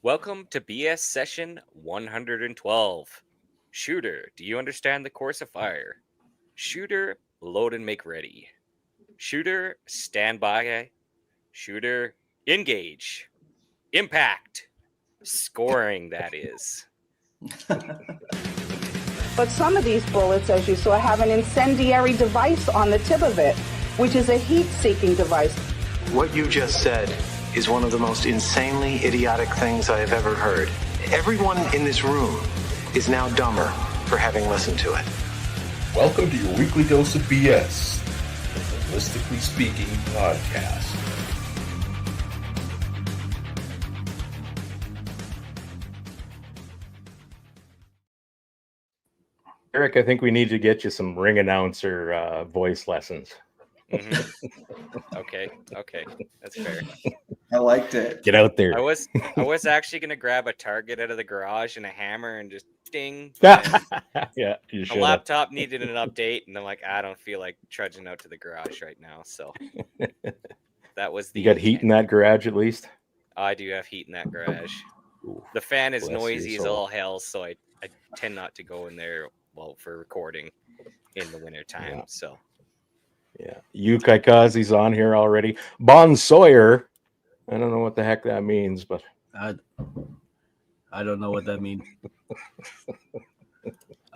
Welcome to BS session 112. Shooter, do you understand the course of fire? Shooter, load and make ready. Shooter, stand by. Shooter, engage. Impact. Scoring, that is. But some of these bullets, as you saw, have an incendiary device on the tip of it, which is a heat-seeking device. What you just said is one of the most insanely idiotic things I have ever heard. Everyone in this room is now dumber for having listened to it. Welcome to your weekly dose of BS, the Holistically Speaking podcast. Eric, I think we need to get you some ring announcer voice lessons. Mm-hmm. Okay, that's fair. I liked it. Get out there. I was actually gonna grab a target out of the garage and a hammer and just ding. Yeah, you The should. laptop needed an update, and I'm like, I don't feel like trudging out to the garage right now. So that was the. You got heat in that garage at least? I do have heat in that garage. Ooh, The fan is bless your noisy as soul. all hell, so I tend not to go in there for recording in the wintertime. Yeah. So Yeah. Yukai Kazi's on here already. Bon Sawyer. I don't know what the heck that means, but I don't know what that means.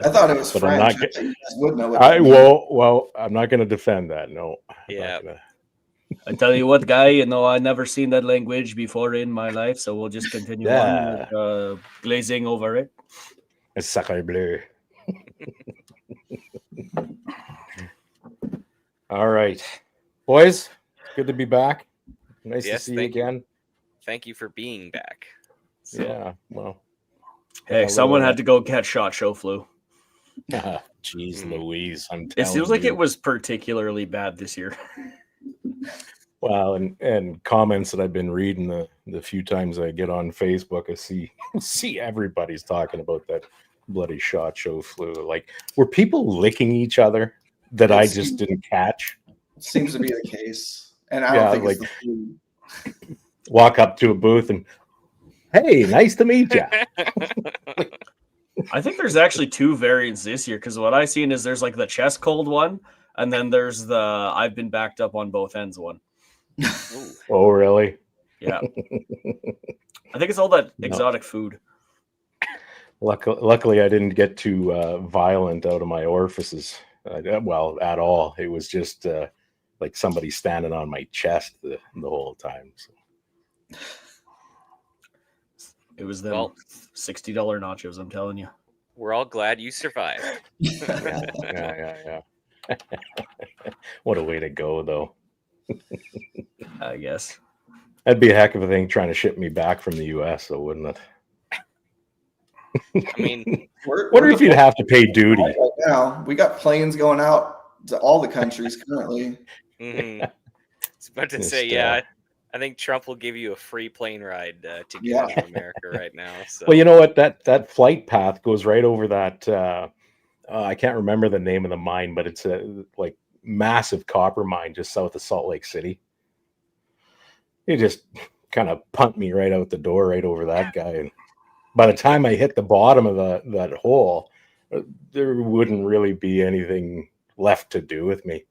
I thought it was But I'm French. not I think you guys would know what that means. well, I'm not going to defend that. No. I'm not Yeah. gonna- I tell you what, guy, I never seen that language before in my life, so we'll just continue Yeah. on with, glazing over it. It's sacre bleu. All right, boys. Good to be back. Nice Yes, to see you thank you. again. thank you for being back. So, Yeah. Well. Hey, Yeah, someone well, had to go catch shot show flu. Jeez Mm. Louise. I'm It telling seems like you. it was particularly bad this year. Well, and comments that I've been reading the few times I get on Facebook, I see everybody's talking about that bloody shot show flu. Like, were people licking each other that I just didn't catch? Seems to be the case. And I Yeah, don't think like- it's the food. Walk up to a booth and, hey, nice to meet you. I think there's actually two variants this year because what I've seen is there's like the chest cold one, and then there's the I've been backed up on both ends one. Ooh, Oh, really? Yeah. I think it's all that No. exotic food. Luckily, I didn't get too violent out of my orifices. Well, at all. It was just like somebody standing on my chest the whole time. So. It was them Well- $60 nachos, I'm telling you. we're all glad you survived. Yeah. What a way to go, though. I guess. That'd be a heck of a thing trying to ship me back from the U.S., though, wouldn't it? I mean, Wonder if you'd have to pay duty. Right now, we got planes going out to all the countries currently. mhm. I was about to Just, say, yeah. I think Trump will give you a free plane ride to get Yeah. out of America right now. So Well, you know what? That flight path goes right over that. I can't remember the name of the mine, but it's a like massive copper mine just south of Salt Lake City. It just kind of pumped me right out the door, right over that guy. And by the time I hit the bottom of that hole, there wouldn't really be anything left to do with me.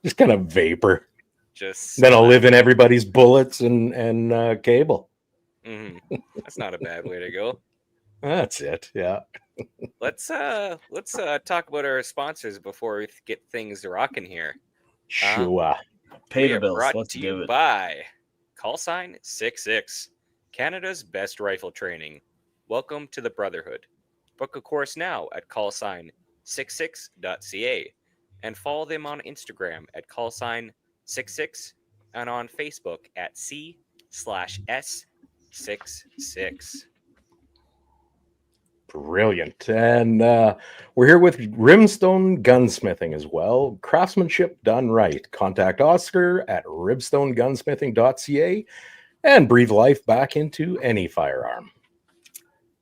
Just kind of vapor. just Then I'll live in everybody's bullets and cable. Mhm. That's not a bad way to go. That's it. Yeah. Let's talk about our sponsors before we get things rocking here. Sure. Pay We the are bills. brought Let's to do you it. by Callsign 66, Canada's best rifle training. Welcome to the Brotherhood. Book a course now at callsign66.ca and follow them on Instagram at callsign66 and on Facebook at C/S66. Brilliant. And we're here with Ribstone Gunsmithing as well. Craftsmanship done right. Contact Oscar at ribstonegunsmithing.ca and breathe life back into any firearm.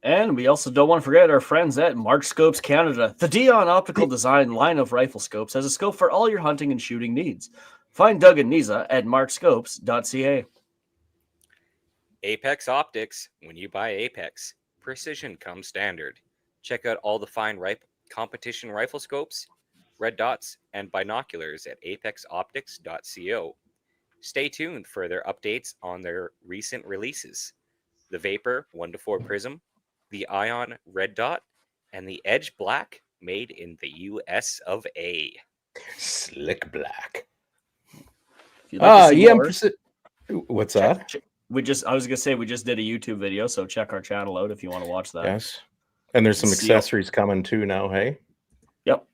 And we also don't want to forget our friends at Mark Scopes Canada. The Dion Optical Design line of rifle scopes has a scope for all your hunting and shooting needs. Find Doug and Niza at markscopes.ca. Apex Optics. When you buy Apex, precision comes standard. Check out all the fine competition rifle scopes, red dots, and binoculars at apexoptics.co. Stay tuned for their updates on their recent releases: the Vapor 1-4 Prism, the Ion Red Dot, and the Edge Black, made in the US of A. Slick black. If you'd like to see EM more, What's check- that? I was gonna say we just did a YouTube video, so check our channel out if you want to watch that. Yes. And there's some See you. accessories coming too now, hey? Yep.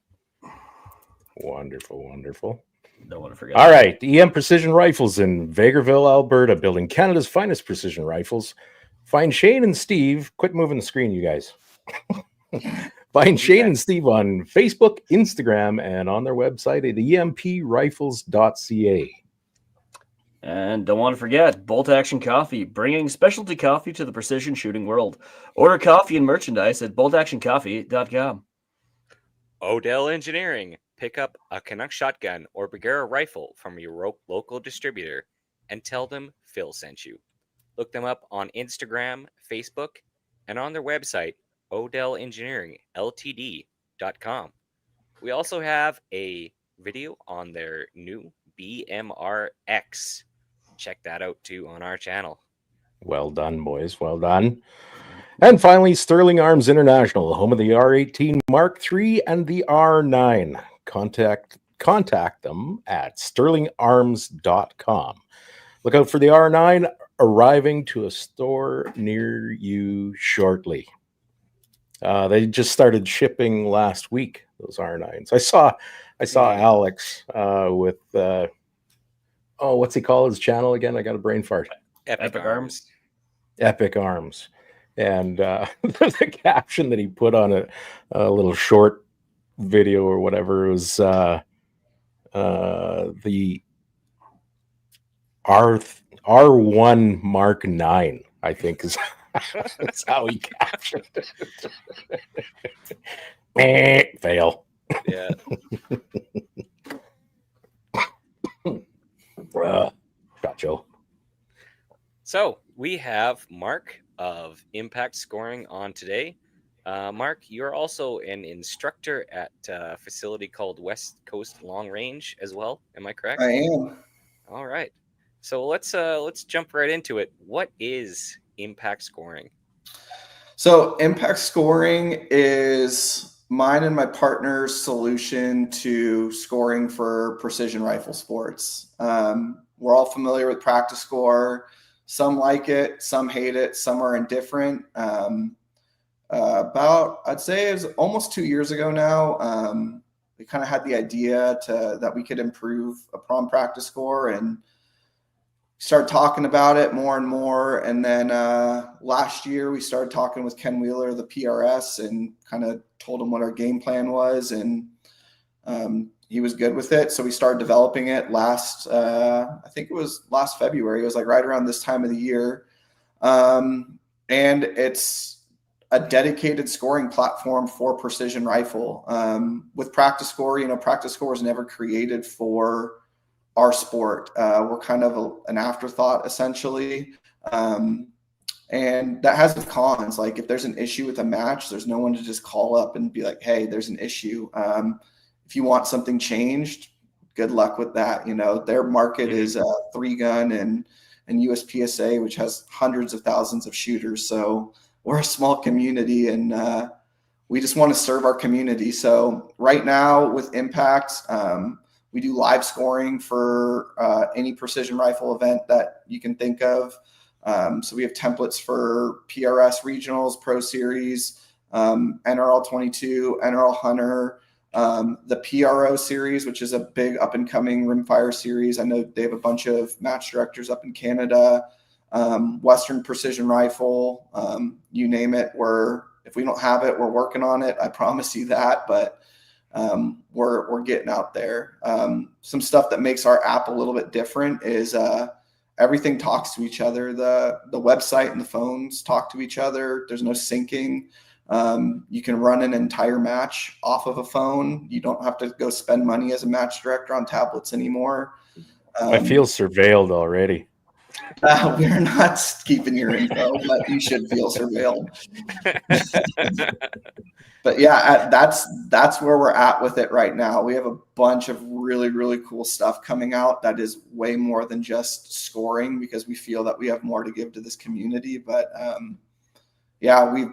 Wonderful, wonderful. Don't want to forget. All right. EM Precision Rifles in Vegreville, Alberta, building Canada's finest precision rifles. Find Shane and Steve. Quit moving the screen, you guys. Find Shane and Steve on Facebook, Instagram, and on their website at emprifles.ca. And don't want to forget Bolt Action Coffee, bringing specialty coffee to the precision shooting world. Order coffee and merchandise at boltactioncoffee.com. Odell Engineering. Pick up a Canuck shotgun or Bergara rifle from your local distributor and tell them Phil sent you. Look them up on Instagram, Facebook, and on their website, odellengineeringltd.com. We also have a video on their new BMRX. Check that out too on our channel. Well done, boys. Well done. And finally, Sterling Arms International, home of the R18 Mark III and the R9. Contact them at sterlingarms.com. Look out for the R9 arriving to a store near you shortly. They just started shipping last week, those R9s. I saw Alex with what's he call his channel again? I got a brain fart. Epic Arms. Epic Arms. And the caption that he put on a little short video or whatever was the R1 Mark 9, I think is that's how he captioned it. Fail. Yeah. Shot Joe. So we have Mark of Impact Scoring on today. Mark, you're also an instructor at a facility called West Coast Long Range as well. Am I correct? I am. All right. So let's jump right into it. What is impact scoring? So impact scoring is mine and my partner's solution to scoring for precision rifle sports. We're all familiar with practice score. Some like it, some hate it, some are indifferent. I'd say it was almost 2 years ago now. We kind of had the idea that we could improve upon practice score and started talking about it more and more. And then last year we started talking with Ken Wheeler, the PRS, and kind of told him what our game plan was. And he was good with it. So we started developing it I think it was last February. It was like right around this time of the year. And it's a dedicated scoring platform for precision rifle. With practice score, practice score is never created for our sport. We're kind of an afterthought essentially. And that has its cons. Like if there's an issue with a match, there's no one to just call up and be like, hey, there's an issue. If you want something changed, good luck with that. Their market is 3-gun and USPSA, which has hundreds of thousands of shooters. So we're a small community and we just want to serve our community. So right now with Impact, we do live scoring for any precision rifle event that you can think of. So we have templates for PRS regionals, Pro Series, NRL 22, NRL Hunter, the PRO series, which is a big up and coming rimfire series. I know they have a bunch of match directors up in Canada. Western Precision Rifle, you name it. If we don't have it, we're working on it. I promise you that, but we're getting out there. Some stuff that makes our app a little bit different is everything talks to each other. The website and the phones talk to each other. There's no syncing. You can run an entire match off of a phone. You don't have to go spend money as a match director on tablets anymore. I feel surveilled already. We're not keeping your info, but you should feel surveilled. But yeah, that's where we're at with it right now. We have a bunch of really, really cool stuff coming out that is way more than just scoring, because we feel that we have more to give to this community. But yeah, we've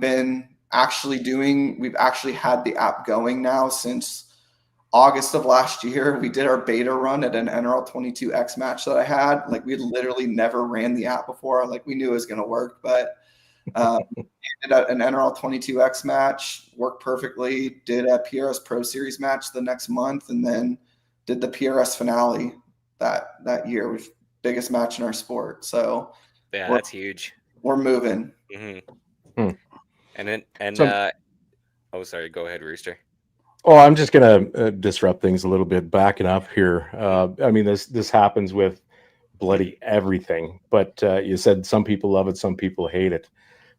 actually had the app going now since August of last year. We did our beta run at an NRL 22X match that I had. Like, we literally never ran the app before. Like, we knew it was going to work, but did an NRL 22X match, worked perfectly. Did a PRS Pro Series match the next month, and then did the PRS finale that year, which was the biggest match in our sport. So yeah, that's huge. We're moving. Mm-hmm. Oh, sorry. Go ahead, Rooster. Oh, I'm just gonna disrupt things a little bit, backing up here. I mean, this happens with bloody everything. But you said some people love it, some people hate it.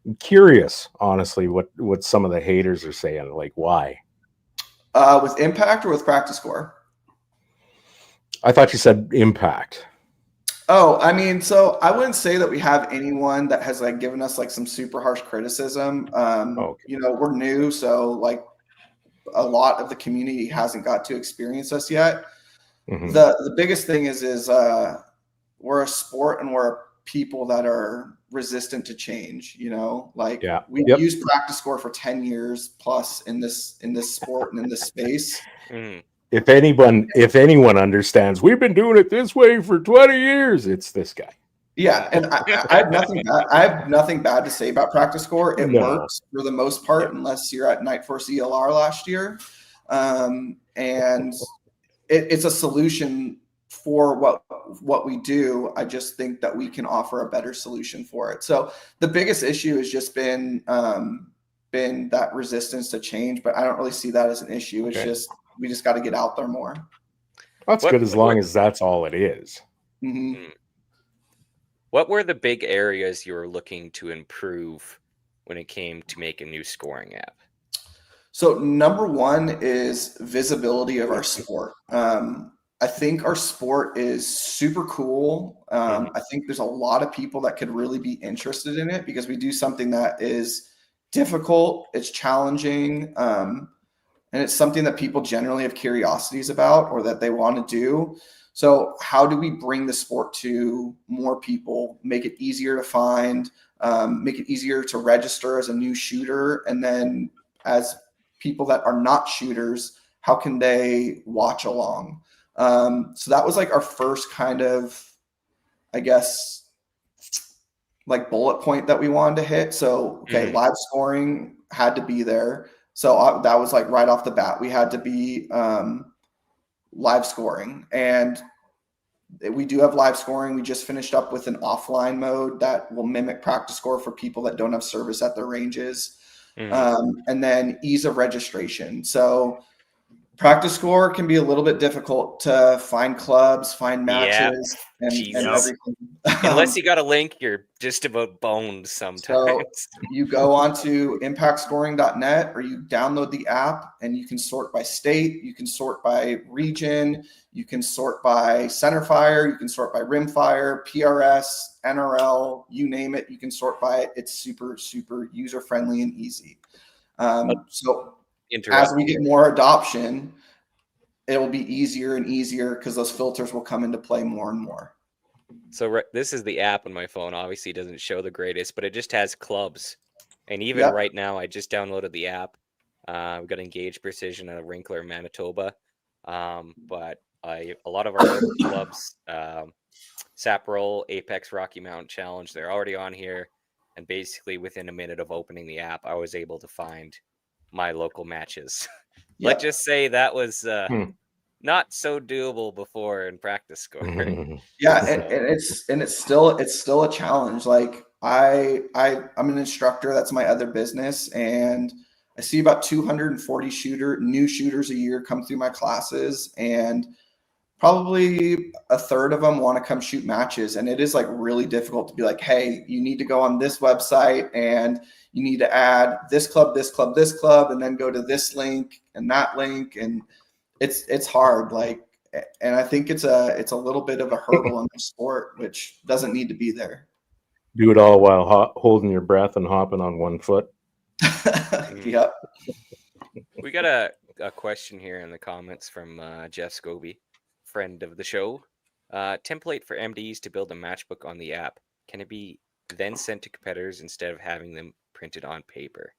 I'm curious, honestly, what some of the haters are saying. Like, why? With Impact or with Practice Score? I thought you said Impact. Oh, I mean, so I wouldn't say that we have anyone that has like given us like some super harsh criticism. Okay. You know, we're new, so like a lot of the community hasn't got to experience us yet. Mm-hmm. The biggest thing is we're a sport and we're people that are resistant to change. You know, like we've used Practice Score for 10 years plus in this sport and in this space. Mm-hmm. If anyone understands, we've been doing it this way for 20 years, it's this guy. Yeah, and I have nothing bad to say about Practice Score. It works for the most part, unless you're at Night Force ELR last year, and it's a solution for what we do. I just think that we can offer a better solution for it. So the biggest issue has just been that resistance to change, but I don't really see that as an issue. It's just we just got to get out there more. That's good, as long as that's all it is. Mm-hmm. What were the big areas you were looking to improve when it came to make a new scoring app? So number one is visibility of our sport. I think our sport is super cool. I think there's a lot of people that could really be interested in it, because we do something that is difficult, it's challenging, and it's something that people generally have curiosities about or that they want to do. So how do we bring the sport to more people, make it easier to find, make it easier to register as a new shooter? And then as people that are not shooters, how can they watch along? So that was like our first kind of, I guess, like bullet point that we wanted to hit. So, live scoring had to be there. So that was like right off the bat, we had to be live scoring, and we do have live scoring. We just finished up with an offline mode that will mimic Practice Score for people that don't have service at their ranges. And then ease of registration. So Practice Score can be a little bit difficult to find clubs, find matches, and everything. Unless you got a link, you're just about boned sometimes. So you go onto impactscoring.net, or you download the app, and you can sort by state, you can sort by region, you can sort by centerfire, you can sort by rimfire, PRS, NRL, you name it, you can sort by it. It's super, super user-friendly and easy. So as we get more adoption, it will be easier and easier, because those filters will come into play more and more. So this is the app on my phone. Obviously, it doesn't show the greatest, but it just has clubs. And even right now, I just downloaded the app. We've got Engage Precision and a Wrinkler, Manitoba. But a lot of our local clubs, Saproll, Apex, Rocky Mountain Challenge, they're already on here. And basically, within a minute of opening the app, I was able to find my local matches. Let's just say that was not so doable before in Practice Score. Yeah, and it's still a challenge. Like I'm an instructor. That's my other business, and I see about 240 new shooters a year come through my classes, and probably a third of them want to come shoot matches. And it is like really difficult to be like, hey, you need to go on this website, and you need to add this club, this club, this club, and then go to this link and that link. And it's hard. Like, and I think it's a little bit of a hurdle in the sport, which doesn't need to be there. Do it all while holding your breath and hopping on one foot. Yep. We got a question here in the comments from Jeff Scobie, friend of the show. Template for MDs to build a matchbook on the app. Can it be then sent to competitors instead of having them printed on paper?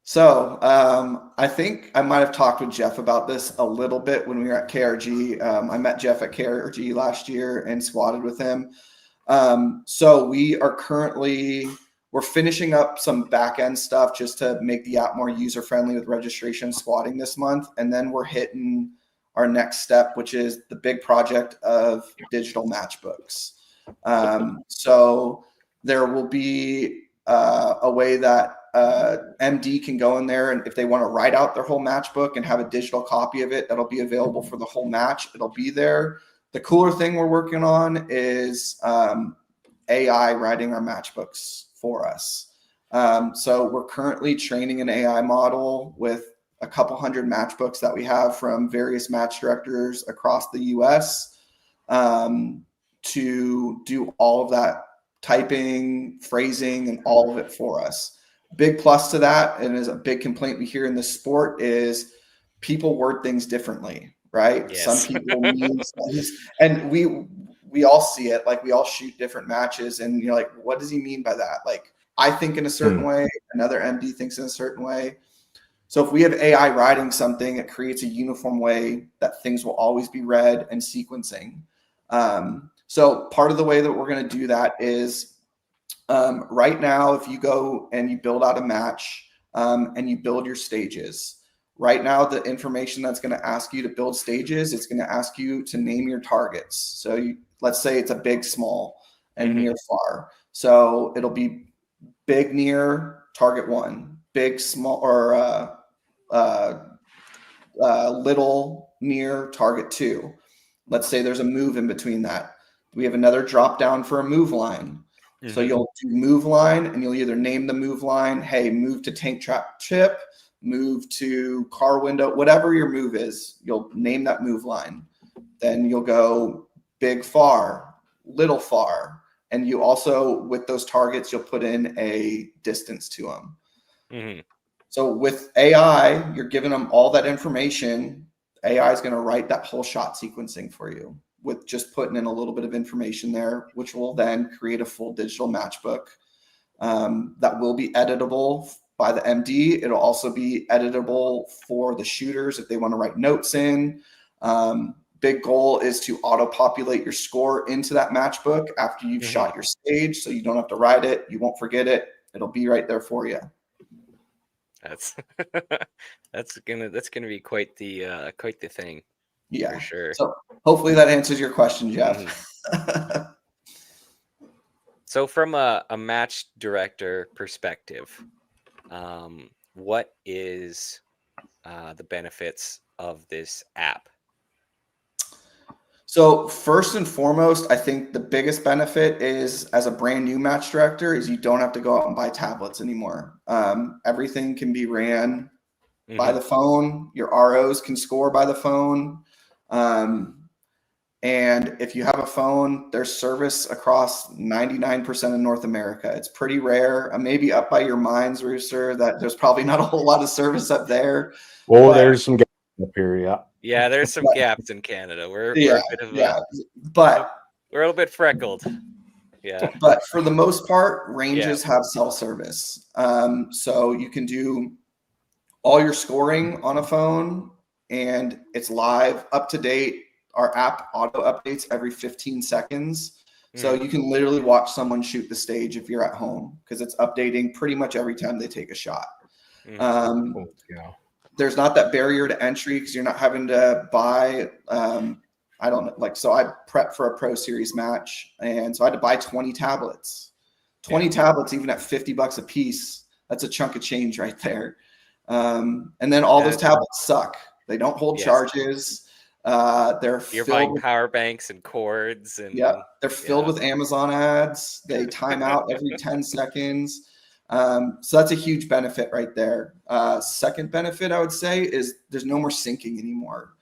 So I think I might have talked with Jeff about this a little bit when we were at KRG. I met Jeff at KRG last year and squatted with him. So we're finishing up some back end stuff just to make the app more user friendly with registration squatting this month. And then we're hitting our next step, which is the big project of digital matchbooks. So there will be a way that MD can go in there, and if they want to write out their whole matchbook and have a digital copy of it, that'll be available for the whole match. It'll be there. The cooler thing we're working on is AI writing our matchbooks for us. So we're currently training an AI model with a couple hundred matchbooks that we have from various match directors across the US to do all of that typing, phrasing, and all of it for us. Big plus to that, and is a big complaint we hear in the sport, is people word things differently, right? Yes. Some people mean things, and we all see it. Like, we all shoot different matches, and you're like, what does he mean by that? Like, I think in a certain way, another MD thinks in a certain way. So if we have AI writing something, it creates a uniform way that things will always be read and sequencing. So part of the way that we're going to do that is right now, if you go and you build out a match and you build your stages, right now the information that's going to ask you to build stages, it's going to ask you to name your targets. So let's say it's a big, small, and near, far. So it'll be big, near, target 1, big, small, or little, near, target 2. Let's say there's a move in between that. We have another drop down for a move line. So you'll do move line, and you'll either name the move line, hey, move to tank trap chip, move to car window, whatever your move is, you'll name that move line. Then you'll go big, far, little, far. And you also, with those targets, you'll put in a distance to them. So with AI, you're giving them all that information. AI is going to write that whole shot sequencing for you with just putting in a little bit of information there, which will then create a full digital matchbook that will be editable by the MD. It'll also be editable for the shooters if they want to write notes in. Big goal is to auto-populate your score into that matchbook after you've shot your stage, so you don't have to write it. You won't forget it. It'll be right there for you. That's gonna be quite the thing. Yeah, for sure. So hopefully that answers your question, Jeff. So from a match director perspective, what is the benefits of this app? So first and foremost, I think the biggest benefit is, as a brand new match director, is you don't have to go out and buy tablets anymore. Everything can be ran by the phone. Your ROs can score by the phone. And if you have a phone, there's service across 99% of North America. It's pretty rare. Maybe up by your mines, Rooster, that there's probably not a whole lot of service up there. Well, there's some gaps up here, yeah. Yeah, there's some gaps in Canada. We're a bit of but we're a little bit freckled. Yeah. But for the most part, ranges have self-service. So you can do all your scoring on a phone, and it's live, up to date. Our app auto updates every 15 seconds. So you can literally watch someone shoot the stage if you're at home, because it's updating pretty much every time they take a shot. There's not that barrier to entry because you're not having to buy, I don't know, like, so I prepped for a Pro Series match, and so I had to buy 20 tablets. 20 tablets, even at $50 a piece, that's a chunk of change right there. And then all those tablets suck. They don't hold charges. You're buying power banks and cords, and they're filled with Amazon ads. They time out every 10 seconds. So that's a huge benefit right there. Second benefit I would say is there's no more syncing anymore.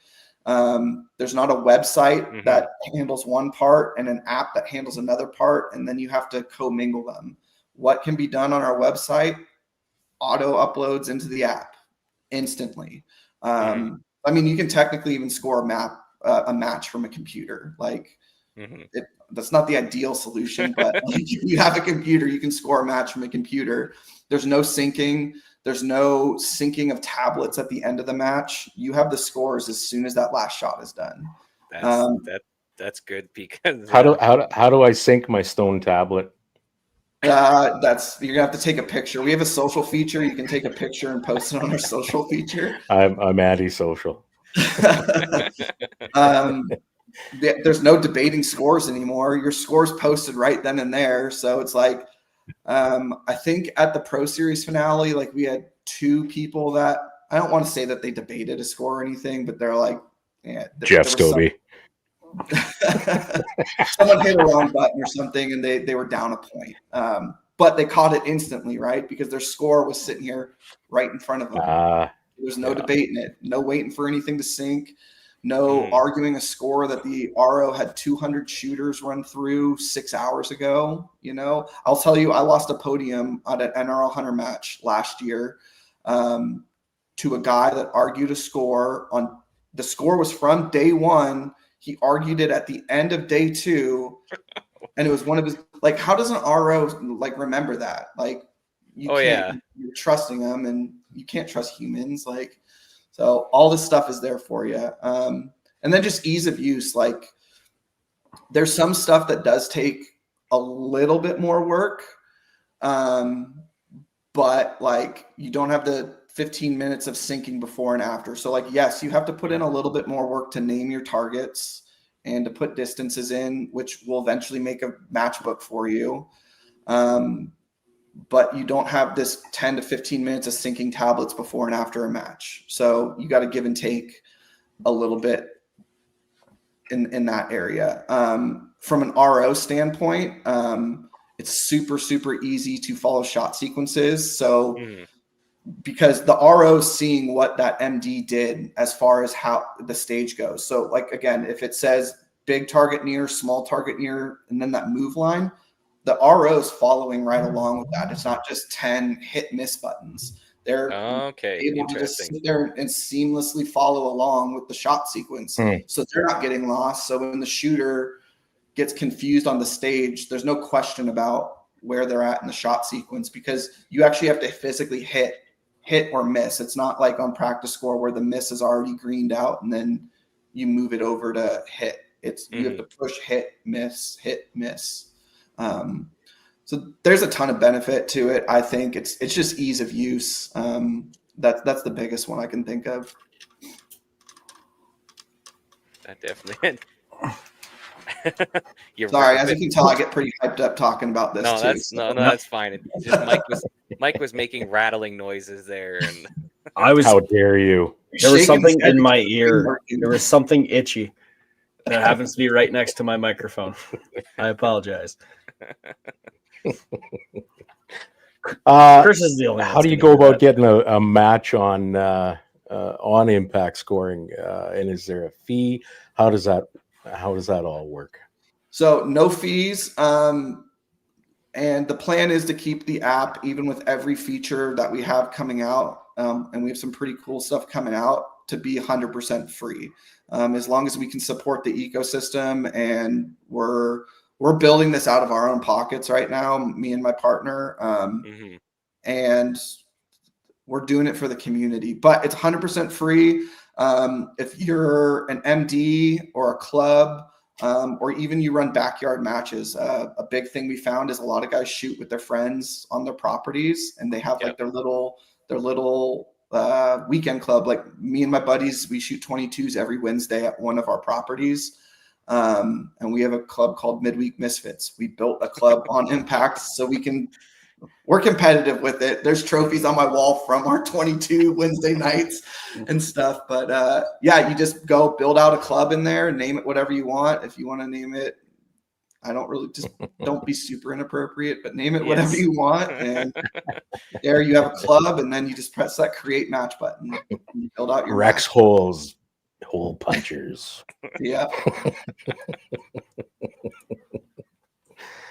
There's not a website Mhm. that handles one part and an app that handles another part, and then you have to commingle them. What can be done on our website? Auto uploads into the app instantly. Mhm. I mean, you can technically even score a match from a computer. Like, Mhm. that's not the ideal solution, but if you have a computer, you can score a match from a computer. There's no syncing. There's no syncing of tablets at the end of the match. You have the scores as soon as that last shot is done. That's that's good because How do I sync my stone tablet? That's you're gonna have to take a picture. We have a social feature. You can take a picture and post it on our social feature. I'm anti-social. There's no debating scores anymore. Your scores posted right then and there. So it's like, I think at the Pro Series finale, like we had two people that I don't want to say that they debated a score or anything, but they're like, yeah, Jeff there was Scobie. someone hit a wrong button or something, and they were down a point. But they caught it instantly, right? Because their score was sitting here right in front of them. There's no debating it, no waiting for anything to sync, no arguing a score that the RO had 200 shooters run through 6 hours ago. You know, I'll tell you, I lost a podium at an NRL Hunter match last year to a guy that argued a score on the score was from day one. He argued it at the end of day two, and it was one of his like. How does an RO like remember that? Like, you can't. You're trusting them, and you can't trust humans. Like, so all this stuff is there for you, and then just ease of use. Like, there's some stuff that does take a little bit more work, but like you don't have the 15 minutes of syncing before and after. So like, yes, you have to put in a little bit more work to name your targets and to put distances in, which will eventually make a matchbook for you. But you don't have this 10 to 15 minutes of syncing tablets before and after a match. So you got to give and take a little bit in that area. From an RO standpoint, it's super, super easy to follow shot sequences. So because the RO is seeing what that MD did as far as how the stage goes. So like, again, if it says big target near, small target near, and then that move line, the RO is following right along with that. It's not just 10 hit miss buttons. They're able to just sit there and seamlessly follow along with the shot sequence. So they're not getting lost. So when the shooter gets confused on the stage, there's no question about where they're at in the shot sequence, because you actually have to physically hit or miss. It's not like on practice score where the miss is already greened out and then you move it over to hit. It's you have to push, hit, miss, hit, miss. So there's a ton of benefit to it. I think it's just ease of use. That's the biggest one I can think of. That definitely. Sorry, as you can tell, I get pretty hyped up talking about this. That's fine. It just Mike was making rattling noises there, and How dare you? There was something in my ear. There was something itchy that happens to be right next to my microphone. I apologize. Chris is the only one. How do you go about getting a match on Impact Scoring? And is there a fee? How does that all work? So no fees. And the plan is to keep the app, even with every feature that we have coming out. And we have some pretty cool stuff coming out, to be 100% free. As long as we can support the ecosystem, and we're building this out of our own pockets right now, me and my partner. And we're doing it for the community, but it's 100% free. If you're an MD or a club, or even you run backyard matches, a big thing we found is a lot of guys shoot with their friends on their properties, and they have like their little weekend club. Like me and my buddies, we shoot 22s every Wednesday at one of our properties. And we have a club called Midweek Misfits. We built a club on Impact so we're competitive with it. There's trophies on my wall from our 22 Wednesday nights and stuff. But yeah, you just go build out a club in there, name it whatever you want. If you want to name it, don't be super inappropriate, but name it whatever you want. And there you have a club, and then you just press that create match button. And you build out your Rex match. Holes Hole punchers. Yeah.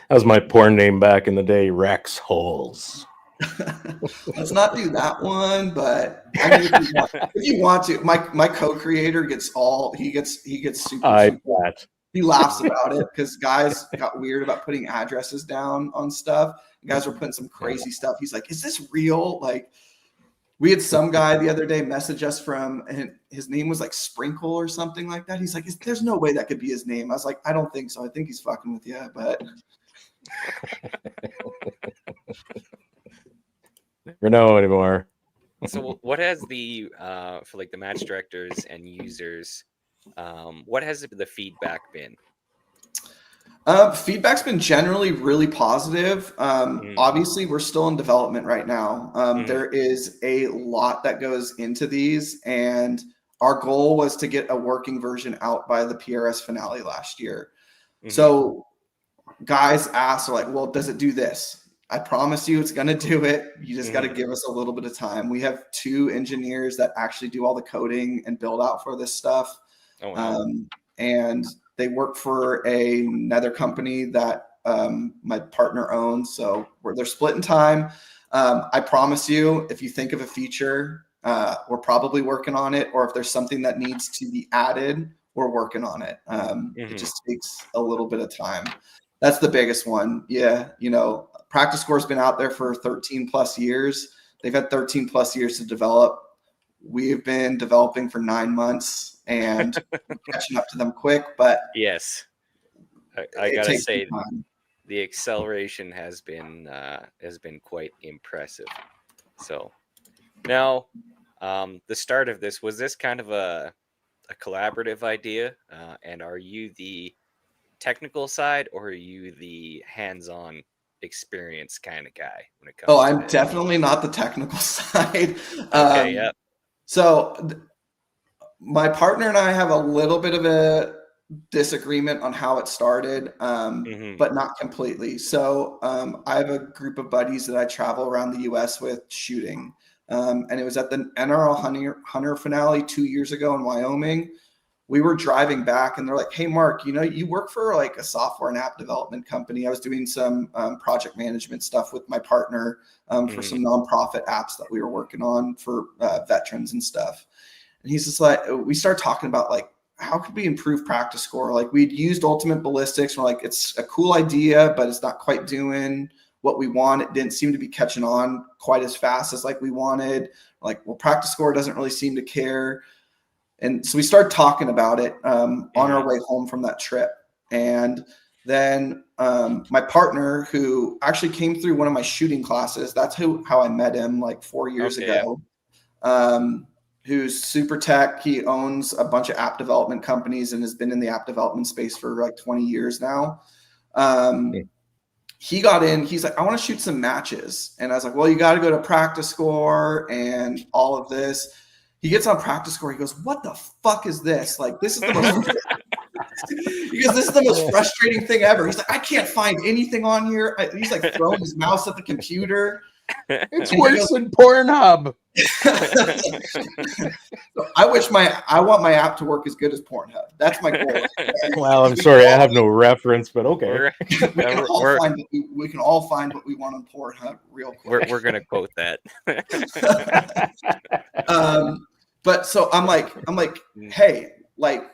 That was my porn name back in the day, Rex Holes. Let's not do that one, but I mean, if you want to, my co-creator gets super, I super. bet. He laughs about it because guys got weird about putting addresses down on stuff. Guys were putting some crazy stuff. He's like, "Is this real?" Like, we had some guy the other day message us from, and his name was like Sprinkle or something like that. He's like, "There's no way that could be his name." I was like, "I don't think so. I think he's fucking with you." But never know anymore. So what has the for like the match directors and users, what has the feedback been? Feedback's been generally really positive. Obviously, we're still in development right now. There is a lot that goes into these, and our goal was to get a working version out by the PRS finale last year. So guys asked, like, well, does it do this? I promise you it's going to do it. You just got to give us a little bit of time. We have 2 engineers that actually do all the coding and build out for this stuff. Oh, wow. And they work for another company that my partner owns. So they're split in time. I promise you, if you think of a feature, we're probably working on it. Or if there's something that needs to be added, we're working on it. It just takes a little bit of time. That's the biggest one. Yeah. You know, Practice Score's been out there for 13 plus years. They've had 13 plus years to develop. We've been developing for 9 months and catching up to them quick, but yes, I gotta say the acceleration has been quite impressive. So now, the start of this, was this kind of a collaborative idea? And are you the technical side, or are you the hands-on experience kind of guy when it comes to I'm definitely not the technical side. Okay, yeah. So my partner and I have a little bit of a disagreement on how it started, but not completely. So I have a group of buddies that I travel around the US with shooting. And it was at the NRL Hunter finale 2 years ago in Wyoming. We were driving back and they're like, "Hey, Mark, you know, you work for like a software and app development company." I was doing some project management stuff with my partner for some nonprofit apps that we were working on for veterans and stuff. And he's just like, we started talking about like, how could we improve practice score? Like, we'd used Ultimate Ballistics. We're like, it's a cool idea, but it's not quite doing what we want. It didn't seem to be catching on quite as fast as like we wanted. Like, well, practice score doesn't really seem to care. And so we started talking about it on our way home from that trip. And then my partner, who actually came through one of my shooting classes, that's how I met him like 4 years ago, who's super tech. He owns a bunch of app development companies and has been in the app development space for like 20 years now. He got in, he's like, "I want to shoot some matches." And I was like, "Well, you got to go to Practice Score and all of this." He gets on Practice Score. He goes, "What the fuck is this? Like, this is the most," because this is the most frustrating thing ever. He's like, "I can't find anything on here." He's like throwing his mouse at the computer. It's worse than Pornhub. So I want my app to work as good as Pornhub. That's my goal. Well, I'm sorry, I have no reference, but okay. We can all find what we want on Pornhub real quick. We're gonna quote that. But so I'm like, hey, like,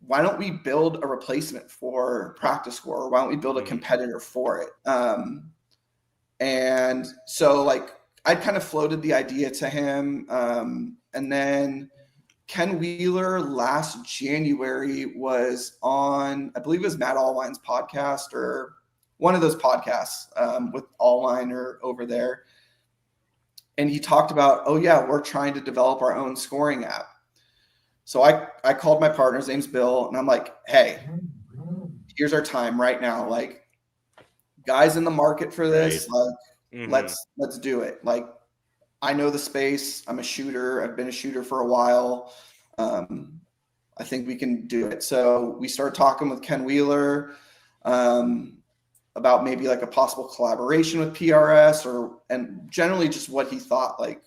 why don't we build a replacement for Practice Score? Or why don't we build a competitor for it? And so like I kind of floated the idea to him. And then Ken Wheeler last January was on, I believe it was Matt Allwine's podcast or one of those podcasts with Allwine over there. And he talked about, oh yeah, we're trying to develop our own scoring app. So I called my partner, his name's Bill, and I'm like, "Hey, here's our time right now. Like, guys in the market for this, like, let's do it. Like, I know the space. I'm a shooter. I've been a shooter for a while. I think we can do it." So we started talking with Ken Wheeler about maybe like a possible collaboration with PRS and generally just what he thought, like,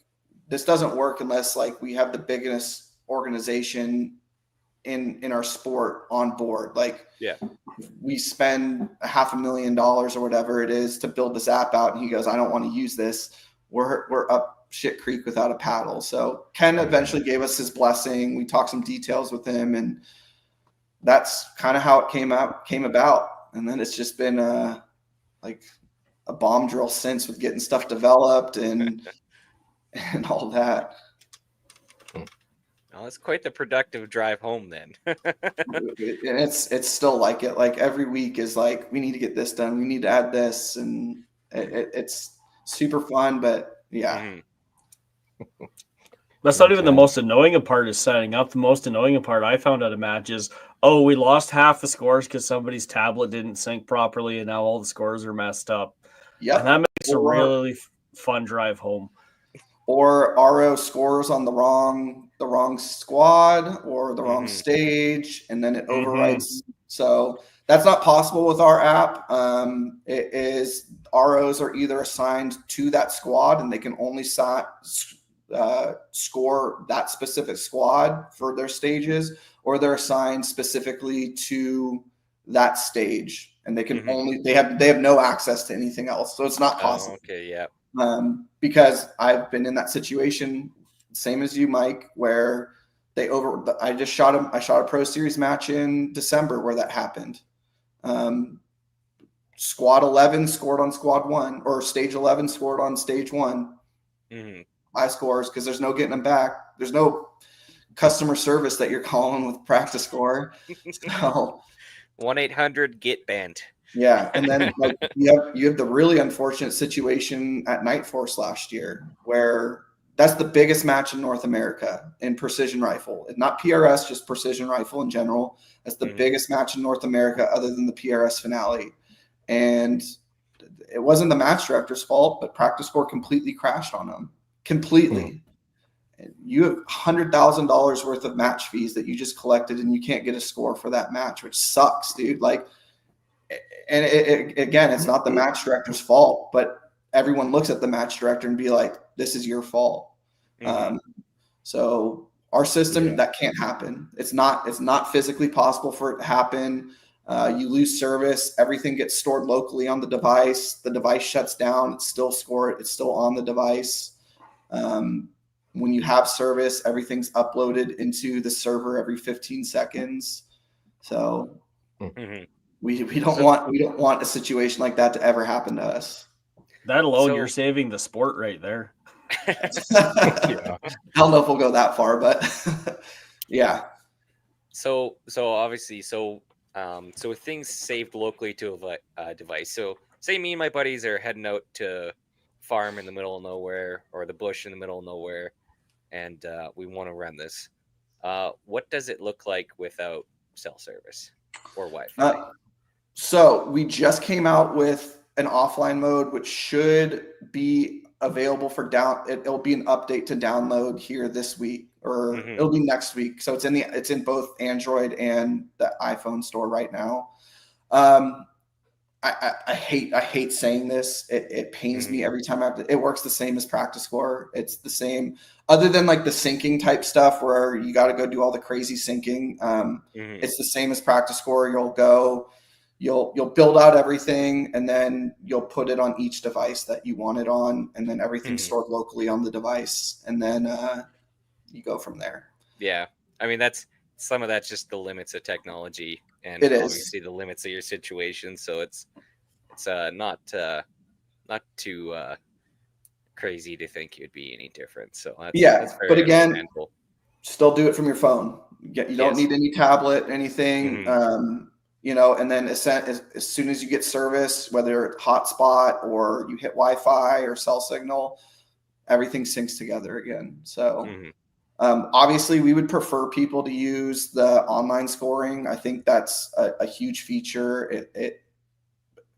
this doesn't work unless like we have the biggest organization in our sport on board. Like, Yeah. we spend $500,000 or whatever it is to build this app out, and he goes, I don't want to use this. We're up shit creek without a paddle. So Ken eventually gave us his blessing. We talked some details with him, and that's kind of how it came about. And then it's just been like a bomb drill since, with getting stuff developed and all that. Well, it's quite the productive drive home then. And it's still like it. Like, every week is like, we need to get this done. We need to add this, and it's super fun. But yeah. Mhm. That's not even the most annoying part is setting up. The most annoying part I found at a match is, oh, we lost half the scores because somebody's tablet didn't sync properly, and now all the scores are messed up. Yep. And that makes a really fun drive home. Or RO scores on the wrong squad or the wrong Mhm. stage, and then it overwrites. So that's not possible with our app. It is, ROs are either assigned to that squad, and they can only score that specific squad for their stages, or they're assigned specifically to that stage, and they can only they have no access to anything else. So it's not possible. Oh, okay, yeah. Because I've been in that situation, same as you, Mike, where I shot a Pro Series match in December where that happened. Squad 11 scored on squad 1, or stage 11 scored on stage 1. Mm-hmm. My scores, because there's no getting them back. There's no customer service that you're calling with practice score. So 1-800-GET-BAND. Yeah, and then like you have the really unfortunate situation at Night Force last year, where that's the biggest match in North America in precision rifle. Not PRS, just precision rifle in general. That's the biggest match in North America, other than the PRS finale. And it wasn't the match director's fault, but practice score completely crashed on them. Completely. You have $100,000 worth of match fees that you just collected, and you can't get a score for that match, which sucks, dude. Like, and again, it's not the match director's fault, but everyone looks at the match director and be like, this is your fault. So our system, that can't happen. It's not physically possible for it to happen. You lose service, everything gets stored locally on the device shuts down, it's still on the device. When you have service, everything's uploaded into the server every 15 seconds. So we don't want a situation like that to ever happen to us. That alone, you're saving the sport right there. I don't know if we'll go that far, but yeah. So obviously, so with things saved locally to a device. So say me and my buddies are heading out to farm in the middle of nowhere, or the bush in the middle of nowhere, and we want to run this. What does it look like without cell service or Wi-Fi? So we just came out with an offline mode, which should be available for it'll be an update to download here this week, or it'll be next week. So it's in both Android and the iPhone store right now. I hate saying this. It pains me every time it works the same as practice score. It's the same, other than like the syncing type stuff where you got to go do all the crazy syncing. It's the same as practice score. You'll build out everything, and then you'll put it on each device that you want it on, and then everything's stored locally on the device, and then you go from there. Yeah, I mean some of that's just the limits of technology, and obviously the limits of your situation. So it's not too crazy to think you'd be any different. So that's very but again, understandable. Still do it from your phone. You don't need any tablet, anything. And then as soon as you get service, whether it's hotspot or you hit Wi-Fi or cell signal, everything syncs together again. So obviously we would prefer people to use the online scoring. I think that's a huge feature. It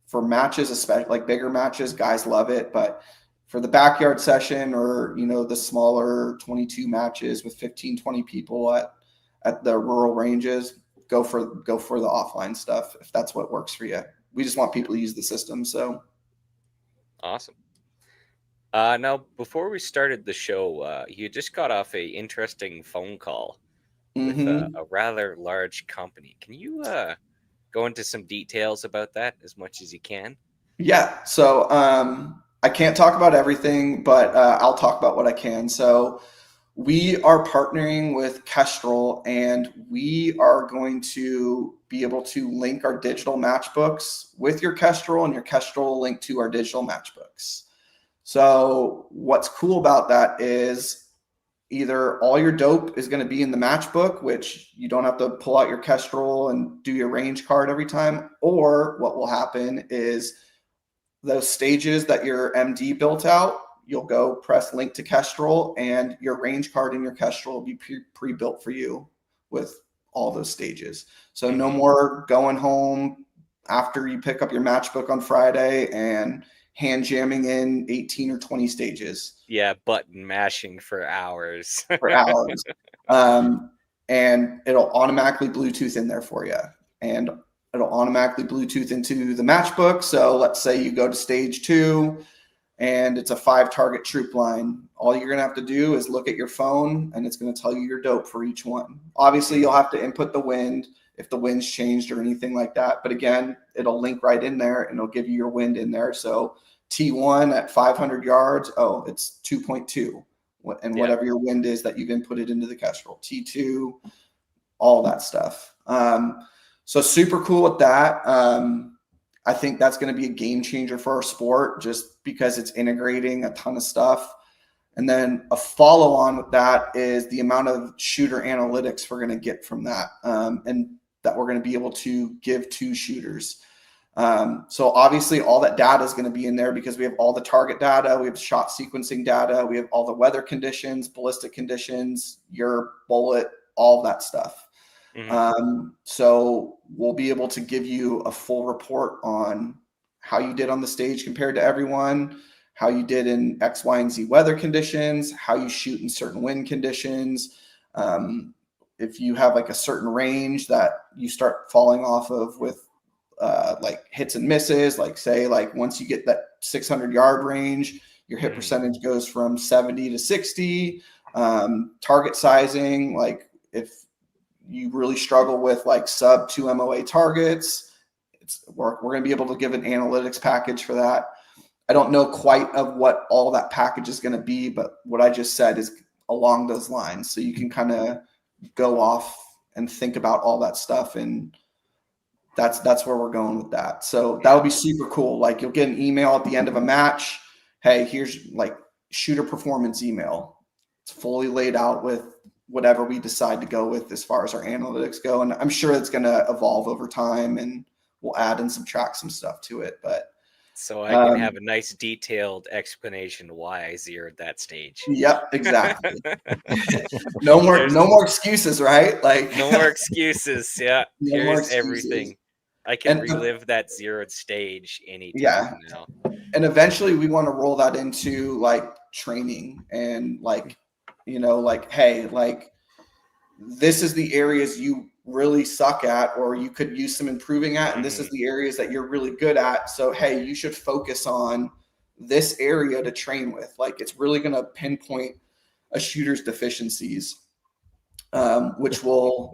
for matches, especially like bigger matches, guys love it. But for the backyard session, or the smaller 22 matches with 15, 20 people at the rural ranges, go for the offline stuff if that's what works for you. We just want people to use the system. So awesome. Now, before we started the show, you just got off a interesting phone call. with Mm-hmm. a rather large company. Can you go into some details about that as much as you can? Yeah. So I can't talk about everything, but I'll talk about what I can. So we are partnering with Kestrel, and we are going to be able to link our digital matchbooks with your Kestrel, and your Kestrel will link to our digital matchbooks. So what's cool about that is either all your dope is going to be in the matchbook, which you don't have to pull out your Kestrel and do your range card every time, or what will happen is those stages that your MD built out, you'll go press link to Kestrel, and your range card in your Kestrel will be pre-built for you with all those stages. So no more going home after you pick up your matchbook on Friday and hand jamming in 18 or 20 stages. Yeah, button mashing for hours. For hours. And it'll automatically Bluetooth in there for you. And it'll automatically Bluetooth into the matchbook. So let's say you go to stage 2 and it's a 5-target troop line. All you're going to have to do is look at your phone, and it's going to tell you your dope for each one. Obviously, you'll have to input the wind if the wind's changed or anything like that. But again, it'll link right in there, and it'll give you your wind in there. So T1 at 500 yards, oh, it's 2.2. And whatever your wind is that you've inputted into the Kestrel. T2, all that stuff. So super cool with that. I think that's going to be a game changer for our sport, just because it's integrating a ton of stuff. And then a follow on with that is the amount of shooter analytics we're going to get from that, and that we're going to be able to give to shooters. So obviously all that data is going to be in there, because we have all the target data, we have shot sequencing data, we have all the weather conditions, ballistic conditions, your bullet, all that stuff. So we'll be able to give you a full report on how you did on the stage compared to everyone, how you did in X, Y, and Z weather conditions, how you shoot in certain wind conditions. If you have like a certain range that you start falling off of with like hits and misses, like say like once you get that 600-yard range, your hit percentage goes from 70 to 60. Target sizing, like if you really struggle with like sub 2 MOA targets, we're going to be able to give an analytics package for that. I don't know quite of what all that package is going to be, but what I just said is along those lines. So you can kind of go off and think about all that stuff, and that's where we're going with that. So that'll be super cool. Like you'll get an email at the end of a match. Hey, here's like shooter performance email. It's fully laid out with whatever we decide to go with as far as our analytics go. And I'm sure it's going to evolve over time, and we'll add and subtract some stuff to it. But so I can have a nice detailed explanation why I zeroed that stage. Yep, exactly. no more excuses, right? Like no more excuses. Yeah. No Here's more excuses. Everything. I can relive that zeroed stage anytime now. And eventually we want to roll that into like training, and like, you know, like, hey, like this is the areas you really suck at, or you could use some improving at, and this is the areas that you're really good at. So, hey, you should focus on this area to train with. Like it's really going to pinpoint a shooter's deficiencies, which will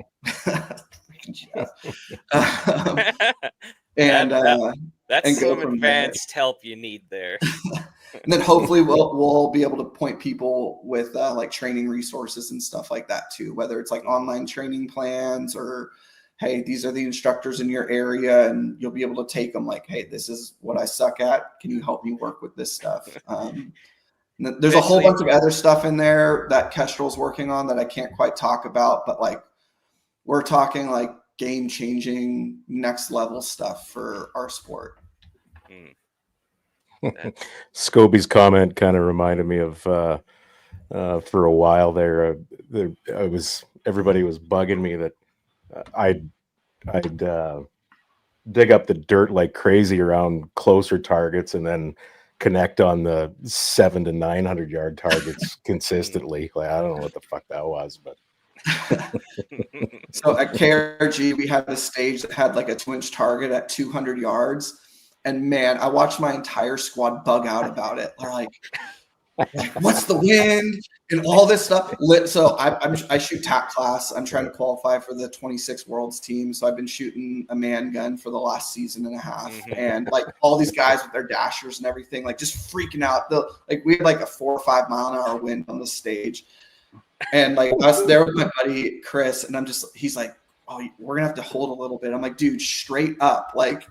that's some advanced help you need there. And then hopefully we'll be able to point people with like training resources and stuff like that too, whether it's like online training plans, or hey, these are the instructors in your area, and you'll be able to take them like, hey, this is what I suck at. Can you help me work with this stuff? There's a whole bunch of other stuff in there that Kestrel's working on that I can't quite talk about, but like we're talking like game changing, next level stuff for our sport. Scobie's comment kind of reminded me of for a while there. Everybody was bugging me that I'd dig up the dirt like crazy around closer targets, and then connect on the 700 to 900 yard targets consistently. Like I don't know what the fuck that was, but. So at KRG, we had a stage that had like a 2-inch target at 200 yards. And man, I watched my entire squad bug out about it. They're like, like, what's the wind and all this stuff. So I shoot TAC class. I'm trying to qualify for the 26 Worlds team. So I've been shooting a man gun for the last season and a half, and like all these guys with their dashers and everything, like just freaking out. We had like a 4 or 5 mile an hour wind on the stage, and like I was there with my buddy Chris, and he's like, oh, we're gonna have to hold a little bit. I'm like, dude, straight up. Like,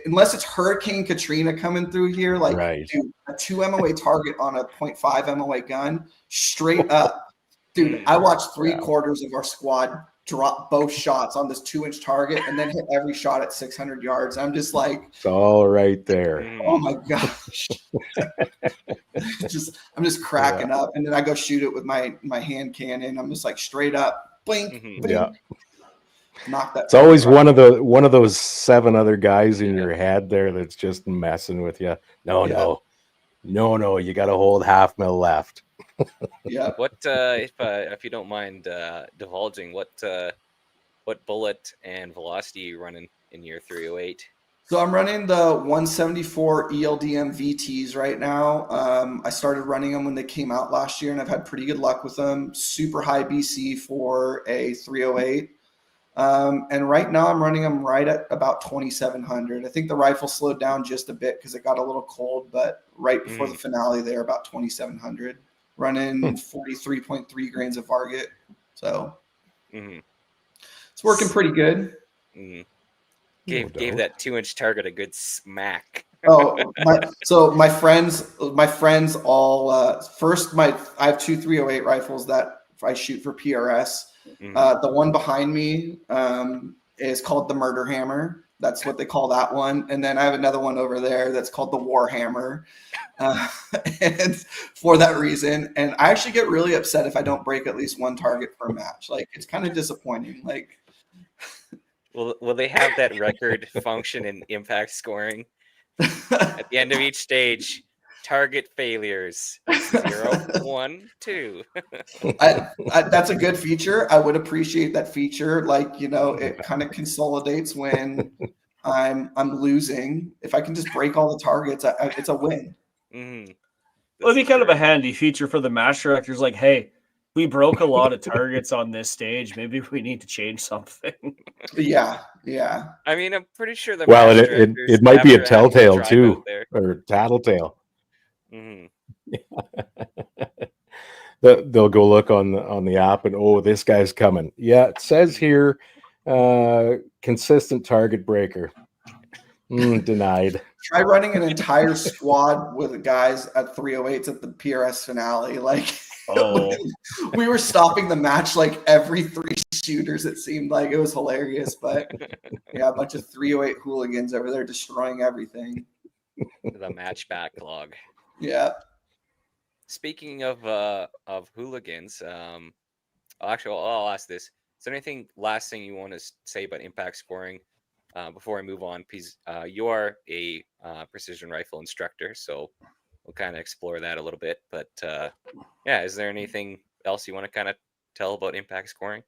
unless it's Hurricane Katrina coming through here, like, dude, a 2 MOA target on a 0.5 MOA gun, straight up. Dude, I watched 3/4 of our squad drop both shots on this 2-inch target and then hit every shot at 600 yards. I'm just like, it's all right there. Oh my gosh. I'm just cracking up. And then I go shoot it with my hand cannon. I'm just like straight up, blink, blink. Yeah. Knock that. It's always one of those 7 other guys in your head there that's just messing with you. No, you got to hold 0.5 mil left. Yeah. What if you don't mind divulging, what bullet and velocity are you running in your 308? So I'm running the 174 ELDM VTs right now. I started running them when they came out last year, and I've had pretty good luck with them. Super high BC for a 308. And right now I'm running them right at about 2,700. I think the rifle slowed down just a bit because it got a little cold, but right before the finale there, about 2,700. Running 43.3 grains of Varget. So it's working pretty good. Gave that 2-inch target a good smack. My friends all first I have 2 308 rifles that I shoot for PRS. The one behind me is called the Murder Hammer. That's what they call that one. And then I have another one over there that's called the War Hammer. And for that reason, and I actually get really upset if I don't break at least one target per match. Like, it's kind of disappointing. Like, will they have that record function in impact scoring at the end of each stage? Target failures 0, 1, 2. That's a good feature. I would appreciate that feature. Like, it kind of consolidates when I'm losing. If I can just break all the targets, it's a win. Well, it'd be kind of a handy feature for the match directors. Like, hey, we broke a lot of targets on this stage. Maybe we need to change something. Yeah. I mean, I'm pretty sure the well, it might be a telltale too, or tattletale. They'll go look on the app and this guy's coming. Yeah, it says here, consistent target breaker. Denied. Try running an entire squad with guys at 308s at the PRS finale. Like, we were stopping the match like every 3 shooters. It seemed like it was hilarious, but yeah, a bunch of 308 hooligans over there destroying everything. The match backlog. Yeah. Speaking of hooligans, actually, I'll ask this: is there anything last thing you want to say about impact scoring before I move on? Because you are a precision rifle instructor, so we'll kind of explore that a little bit. But is there anything else you want to kind of tell about impact scoring?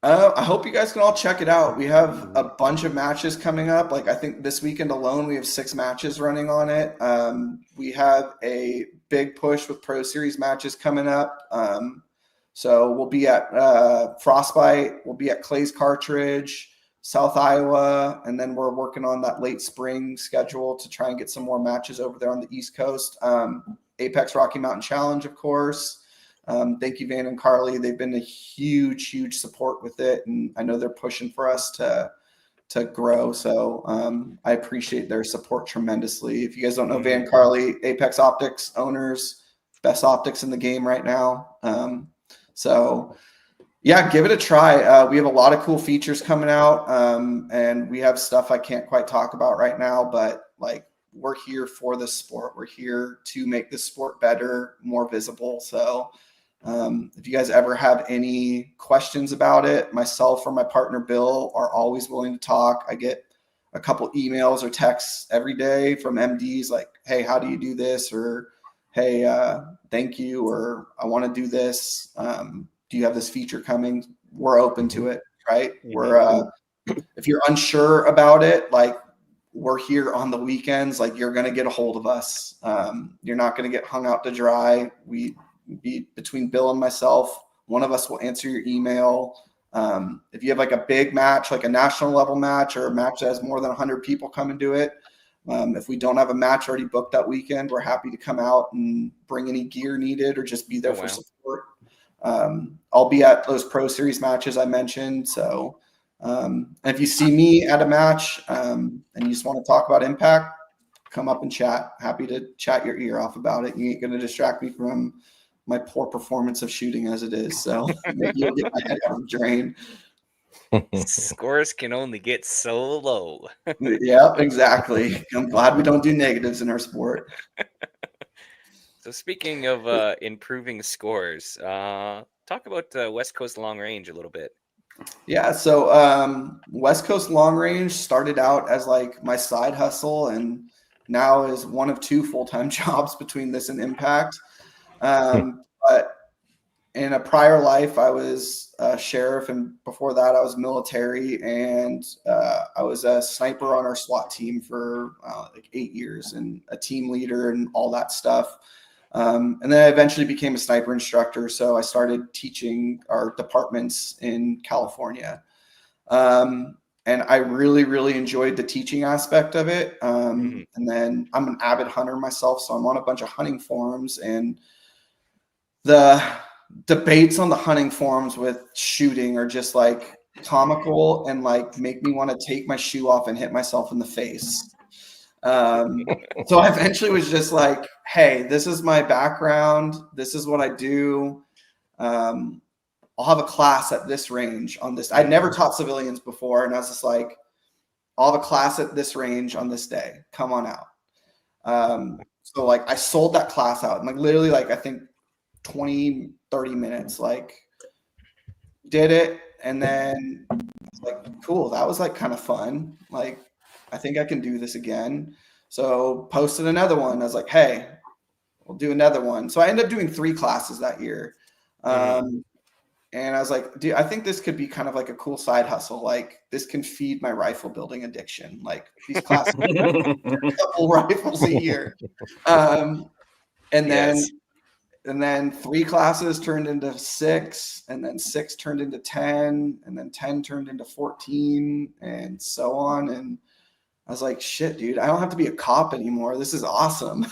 I hope you guys can all check it out. We have a bunch of matches coming up. Like, I think this weekend alone, we have 6 matches running on it. We have a big push with Pro Series matches coming up. So we'll be at Frostbite. We'll be at Clay's Cartridge, South Iowa. And then we're working on that late spring schedule to try and get some more matches over there on the East Coast. Apex Rocky Mountain Challenge, of course. Thank you, Van and Carly. They've been a huge support with it, and I know they're pushing for us to grow. So I appreciate their support tremendously. If you guys don't know Van Carly, Apex Optics owners, best optics in the game right now. So yeah, give it a try. We have a lot of cool features coming out, and we have stuff I can't quite talk about right now, but like, we're here for this sport. We're here to make this sport better, more visible. So if you guys ever have any questions about it, myself or my partner Bill are always willing to talk. I get a couple emails or texts every day from MDs like, hey, how do you do this? Or, hey, thank you, or I want to do this. Do you have this feature coming? We're open to it, right? We're if you're unsure about it, like, we're here on the weekends. Like, you're going to get a hold of us. You're not going to get hung out to dry. We be between Bill and myself. One of us will answer your email. If you have like a big match, like a national level match or a match that has more than 100 people come and do it, if we don't have a match already booked that weekend, we're happy to come out and bring any gear needed or just be there for support. I'll be at those Pro Series matches I mentioned. So if you see me at a match and you just want to talk about Impact, come up and chat. Happy to chat your ear off about it. You ain't going to distract me from my poor performance of shooting as it is. So maybe you'll get my head out of the drain. Scores can only get so low. Yeah, exactly. I'm glad we don't do negatives in our sport. So speaking of improving scores, talk about West Coast Long Range a little bit. Yeah, so West Coast Long Range started out as like my side hustle and now is one of 2 full-time jobs between this and Impact. But in a prior life, I was a sheriff, and before that, I was military, and I was a sniper on our SWAT team for like 8 years, and a team leader, and all that stuff. And then I eventually became a sniper instructor, so I started teaching our departments in California. And I really, really enjoyed the teaching aspect of it. And then I'm an avid hunter myself, so I'm on a bunch of hunting forums, and the debates on the hunting forums with shooting are just like comical and like make me want to take my shoe off and hit myself in the face. So I eventually was just like, hey, this is my background. This is what I do. I'll have a class at this range on this. I'd never taught civilians before. And I was just like, I'll have a class at this range on this day. Come on out. So like I sold that class out. And like literally like I think 20, 30 minutes, like did it. And then like, cool. That was like kind of fun. Like, I think I can do this again. So posted another one. I was like, hey, we'll do another one. So I ended up doing 3 classes that year. And I was like, dude, I think this could be kind of like a cool side hustle. Like this can feed my rifle building addiction. Like these classes, a couple rifles a year. And then 3 classes turned into 6, and then 6 turned into 10, and then 10 turned into 14, and so on. And I was like, shit, dude, I don't have to be a cop anymore. This is awesome.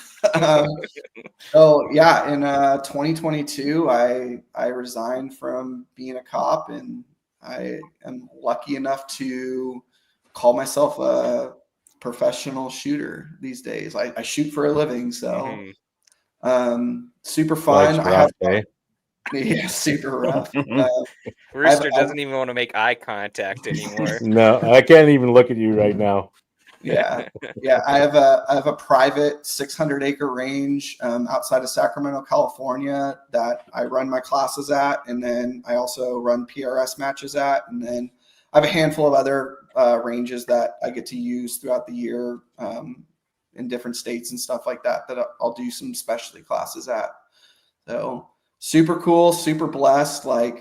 So yeah, in 2022, I resigned from being a cop, and I am lucky enough to call myself a professional shooter these days. I shoot for a living, so super fun. Rough, eh? Yeah, super rough. Rooster doesn't even want to make eye contact anymore. No, I can't even look at you right now. Yeah. I have a private 600-acre range outside of Sacramento, California that I run my classes at, and then I also run PRS matches at, and then I have a handful of other ranges that I get to use throughout the year in different states and stuff like that I'll do some specialty classes at. So super cool, super blessed. Like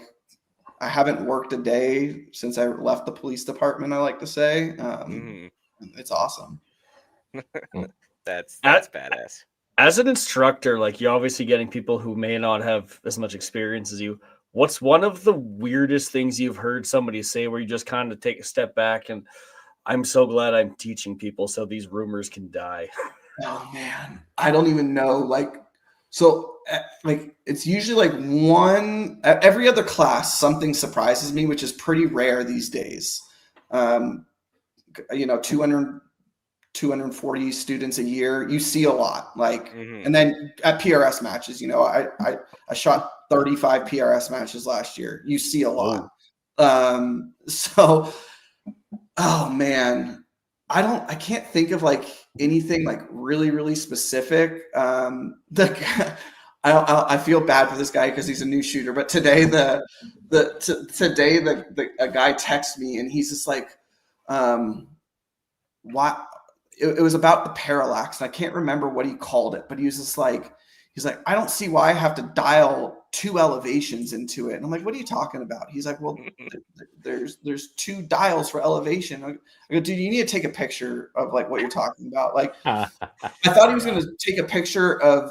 I haven't worked a day since I left the police department, I like to say. It's awesome. That's badass. As an instructor, like you're obviously getting people who may not have as much experience as you. What's one of the weirdest things you've heard somebody say where you just kind of take a step back and I'm so glad I'm teaching people so these rumors can die? Oh man, I don't even know. Like, so like it's usually like one every other class, something surprises me, which is pretty rare these days. 240 students a year, you see a lot. Like, and then at PRS matches, I shot 35 PRS matches last year. You see a lot. So, oh man, I can't think of like anything like really, really specific. I feel bad for this guy because he's a new shooter, but today a guy texted me and he's just like, why it was about the parallax, and I can't remember what he called it, but he was just like, he's like, I don't see why I have to dial 2 elevations into it. And I'm like, what are you talking about? He's like, well, there's 2 dials for elevation. I go, dude, you need to take a picture of like what you're talking about. Like, I thought he was going to take a picture of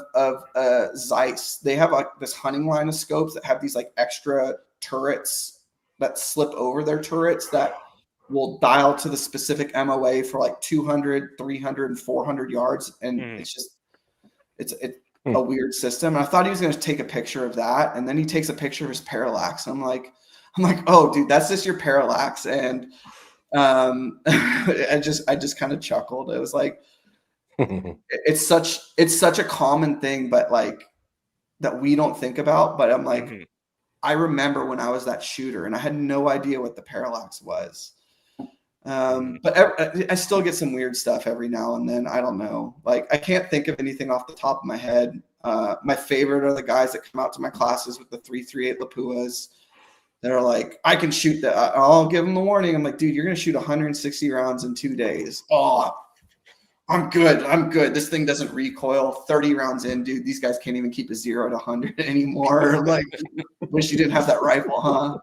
Zeiss. They have like this hunting line of scopes that have these like extra turrets that slip over their turrets that will dial to the specific MOA for like 200, 300, and 400 yards. And it's a weird system. And I thought he was going to take a picture of that. And then he takes a picture of his parallax. I'm like, oh, dude, that's just your parallax. And I just kind of chuckled. It was like, it's such a common thing, but like that we don't think about. But I'm like, I remember when I was that shooter and I had no idea what the parallax was. But I still get some weird stuff every now and then. I don't know. Like, I can't think of anything off the top of my head. My favorite are the guys that come out to my classes with the 338 Lapuas. They're like, I can shoot that. I'll give them the warning. I'm like, dude, you're going to shoot 160 rounds in 2 days. Oh, I'm good. This thing doesn't recoil. 30 rounds in, dude. These guys can't even keep a 0 to 100 anymore. Like, wish you didn't have that rifle, huh?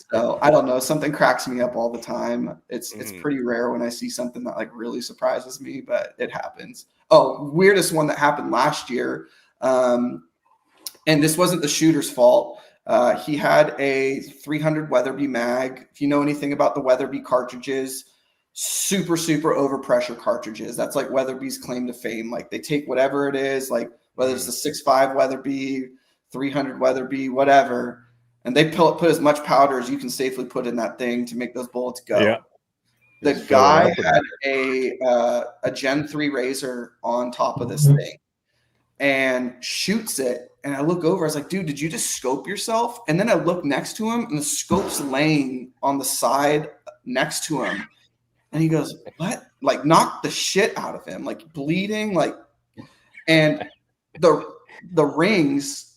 So I don't know. Something cracks me up all the time. It's pretty rare when I see something that like really surprises me, but it happens. Oh, weirdest one that happened last year. And this wasn't the shooter's fault. He had a 300 Weatherby mag. If you know anything about the Weatherby cartridges, super overpressure cartridges. That's like Weatherby's claim to fame. Like they take whatever it is, like whether it's the 6.5 Weatherby, 300 Weatherby, whatever. And they put as much powder as you can safely put in that thing to make those bullets go. Yeah. The guy had a Gen 3 Razor on top of this thing and shoots it. And I look over, I was like, dude, did you just scope yourself? And then I look next to him and the scope's laying on the side next to him. And he goes, what? Like knocked the shit out of him, like bleeding, like, and the rings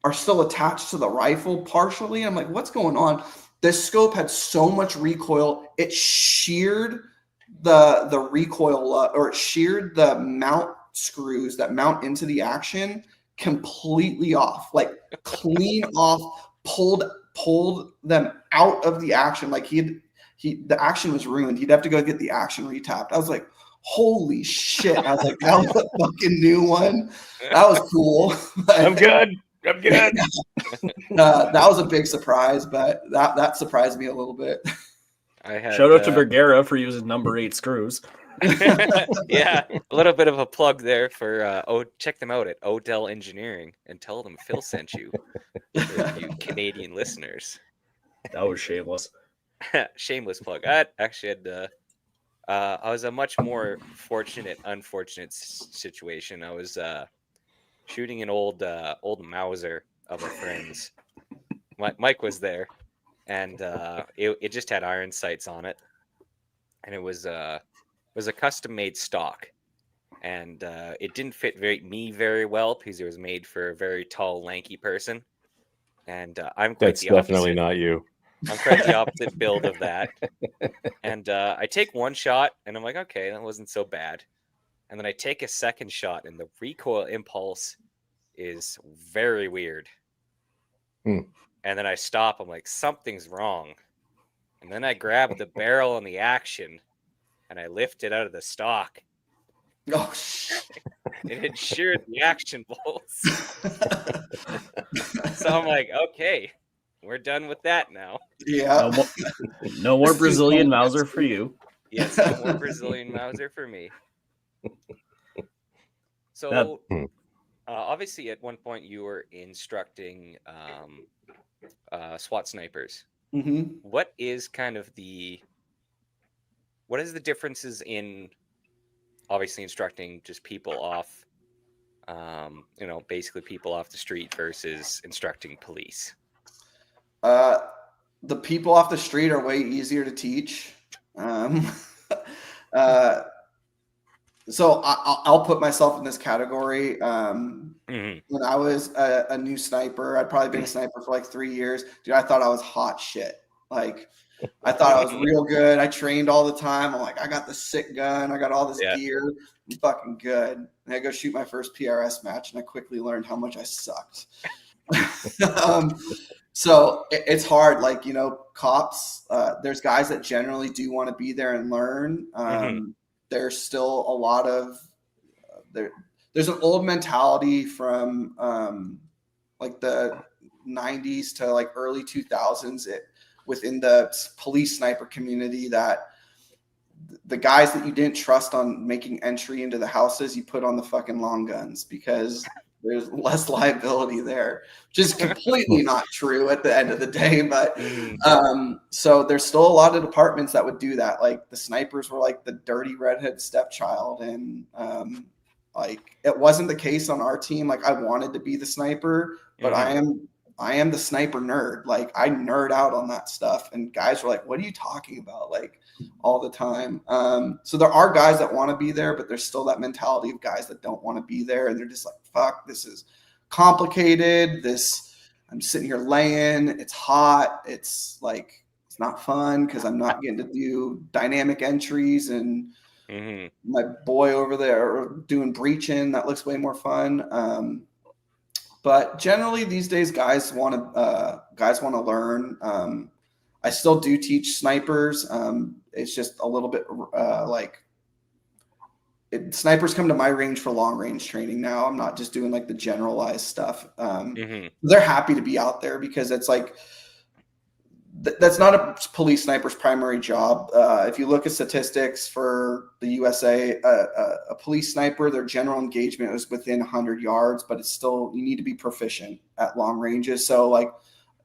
are still attached to the rifle partially. I'm like, what's going on? This scope had so much recoil. It sheared the recoil, or it sheared the mount screws that mount into the action completely off, like clean off, pulled them out of the action. Like the action was ruined. He'd have to go get the action retapped. I was like, holy shit. I was like, that was a fucking new one. That was cool. I'm good. That was a big surprise, but that surprised me a little bit. Shout out to Bergera for using number 8 screws. Yeah, a little bit of a plug there for check them out at Odell Engineering and tell them Phil sent you, for you Canadian listeners. That was shameless. Shameless plug. I actually had I was a much more unfortunate situation. I was shooting an old Mauser of a friend's. Mike was there, and it just had iron sights on it, and it was a custom made stock, and it didn't fit me very well because it was made for a very tall, lanky person, and I'm quite That's the opposite. definitely not you. I'm quite the opposite build of that, and I take one shot, and I'm like, okay, that wasn't so bad. And then I take a second shot, and the recoil impulse is very weird. And then I stop. I'm like, something's wrong. And then I grab the barrel on the action, and I lift it out of the stock. Oh, shit. And it sheared the action bolts. So I'm like, okay, we're done with that now. Yeah. No more Brazilian Mauser for you. Yes, no more Brazilian Mauser for me. So, obviously, at one point you were instructing SWAT snipers. Mm-hmm. What is the differences in obviously instructing just people off, basically people off the street versus instructing police? The people off the street are way easier to teach. So I'll put myself in this category. When I was a new sniper, I'd probably been a sniper for like 3 years. Dude, I thought I was hot shit. Like I thought I was real good. I trained all the time. I'm like, I got this sick gun. I got all this gear. I'm fucking good. And I go shoot my first PRS match, and I quickly learned how much I sucked. So it's hard. Like, you know, cops, there's guys that generally do want to be there and learn. There's still a lot of there's an old mentality from like the 90s to like early 2000s within the police sniper community that the guys that you didn't trust on making entry into the houses, you put on the fucking long guns because there's less liability there, which is completely not true at the end of the day. But so there's still a lot of departments that would do that. Like the snipers were like the dirty redhead stepchild. And like it wasn't the case on our team. Like I wanted to be the sniper, but I am the sniper nerd. Like I nerd out on that stuff. And guys were like, what are you talking about? Like all the time. So there are guys that want to be there, but there's still that mentality of guys that don't want to be there. And they're just like, fuck, this is complicated. I'm sitting here laying, it's hot. It's like, it's not fun because I'm not getting to do dynamic entries and my boy over there doing breaching. That looks way more fun. But generally these days, guys want to learn. I still do teach snipers. It's just a little bit snipers come to my range for long range training now. I'm not just doing like the generalized stuff. They're happy to be out there because it's like that's not a police sniper's primary job. If you look at statistics for the USA, a police sniper, their general engagement is within 100 yards, but it's still, you need to be proficient at long ranges. So like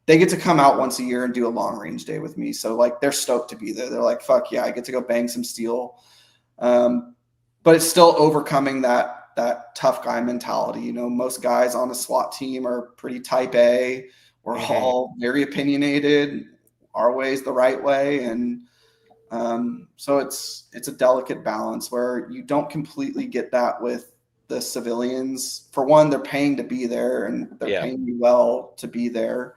they get to come out once a year and do a long range day with me. So like they're stoked to be there. They're like, fuck yeah, I get to go bang some steel. But it's still overcoming that tough guy mentality. You know, most guys on a SWAT team are pretty type A. We're all very opinionated. Our way is the right way. And so it's a delicate balance where you don't completely get that with the civilians. For one, they're paying to be there and they're paying you well to be there.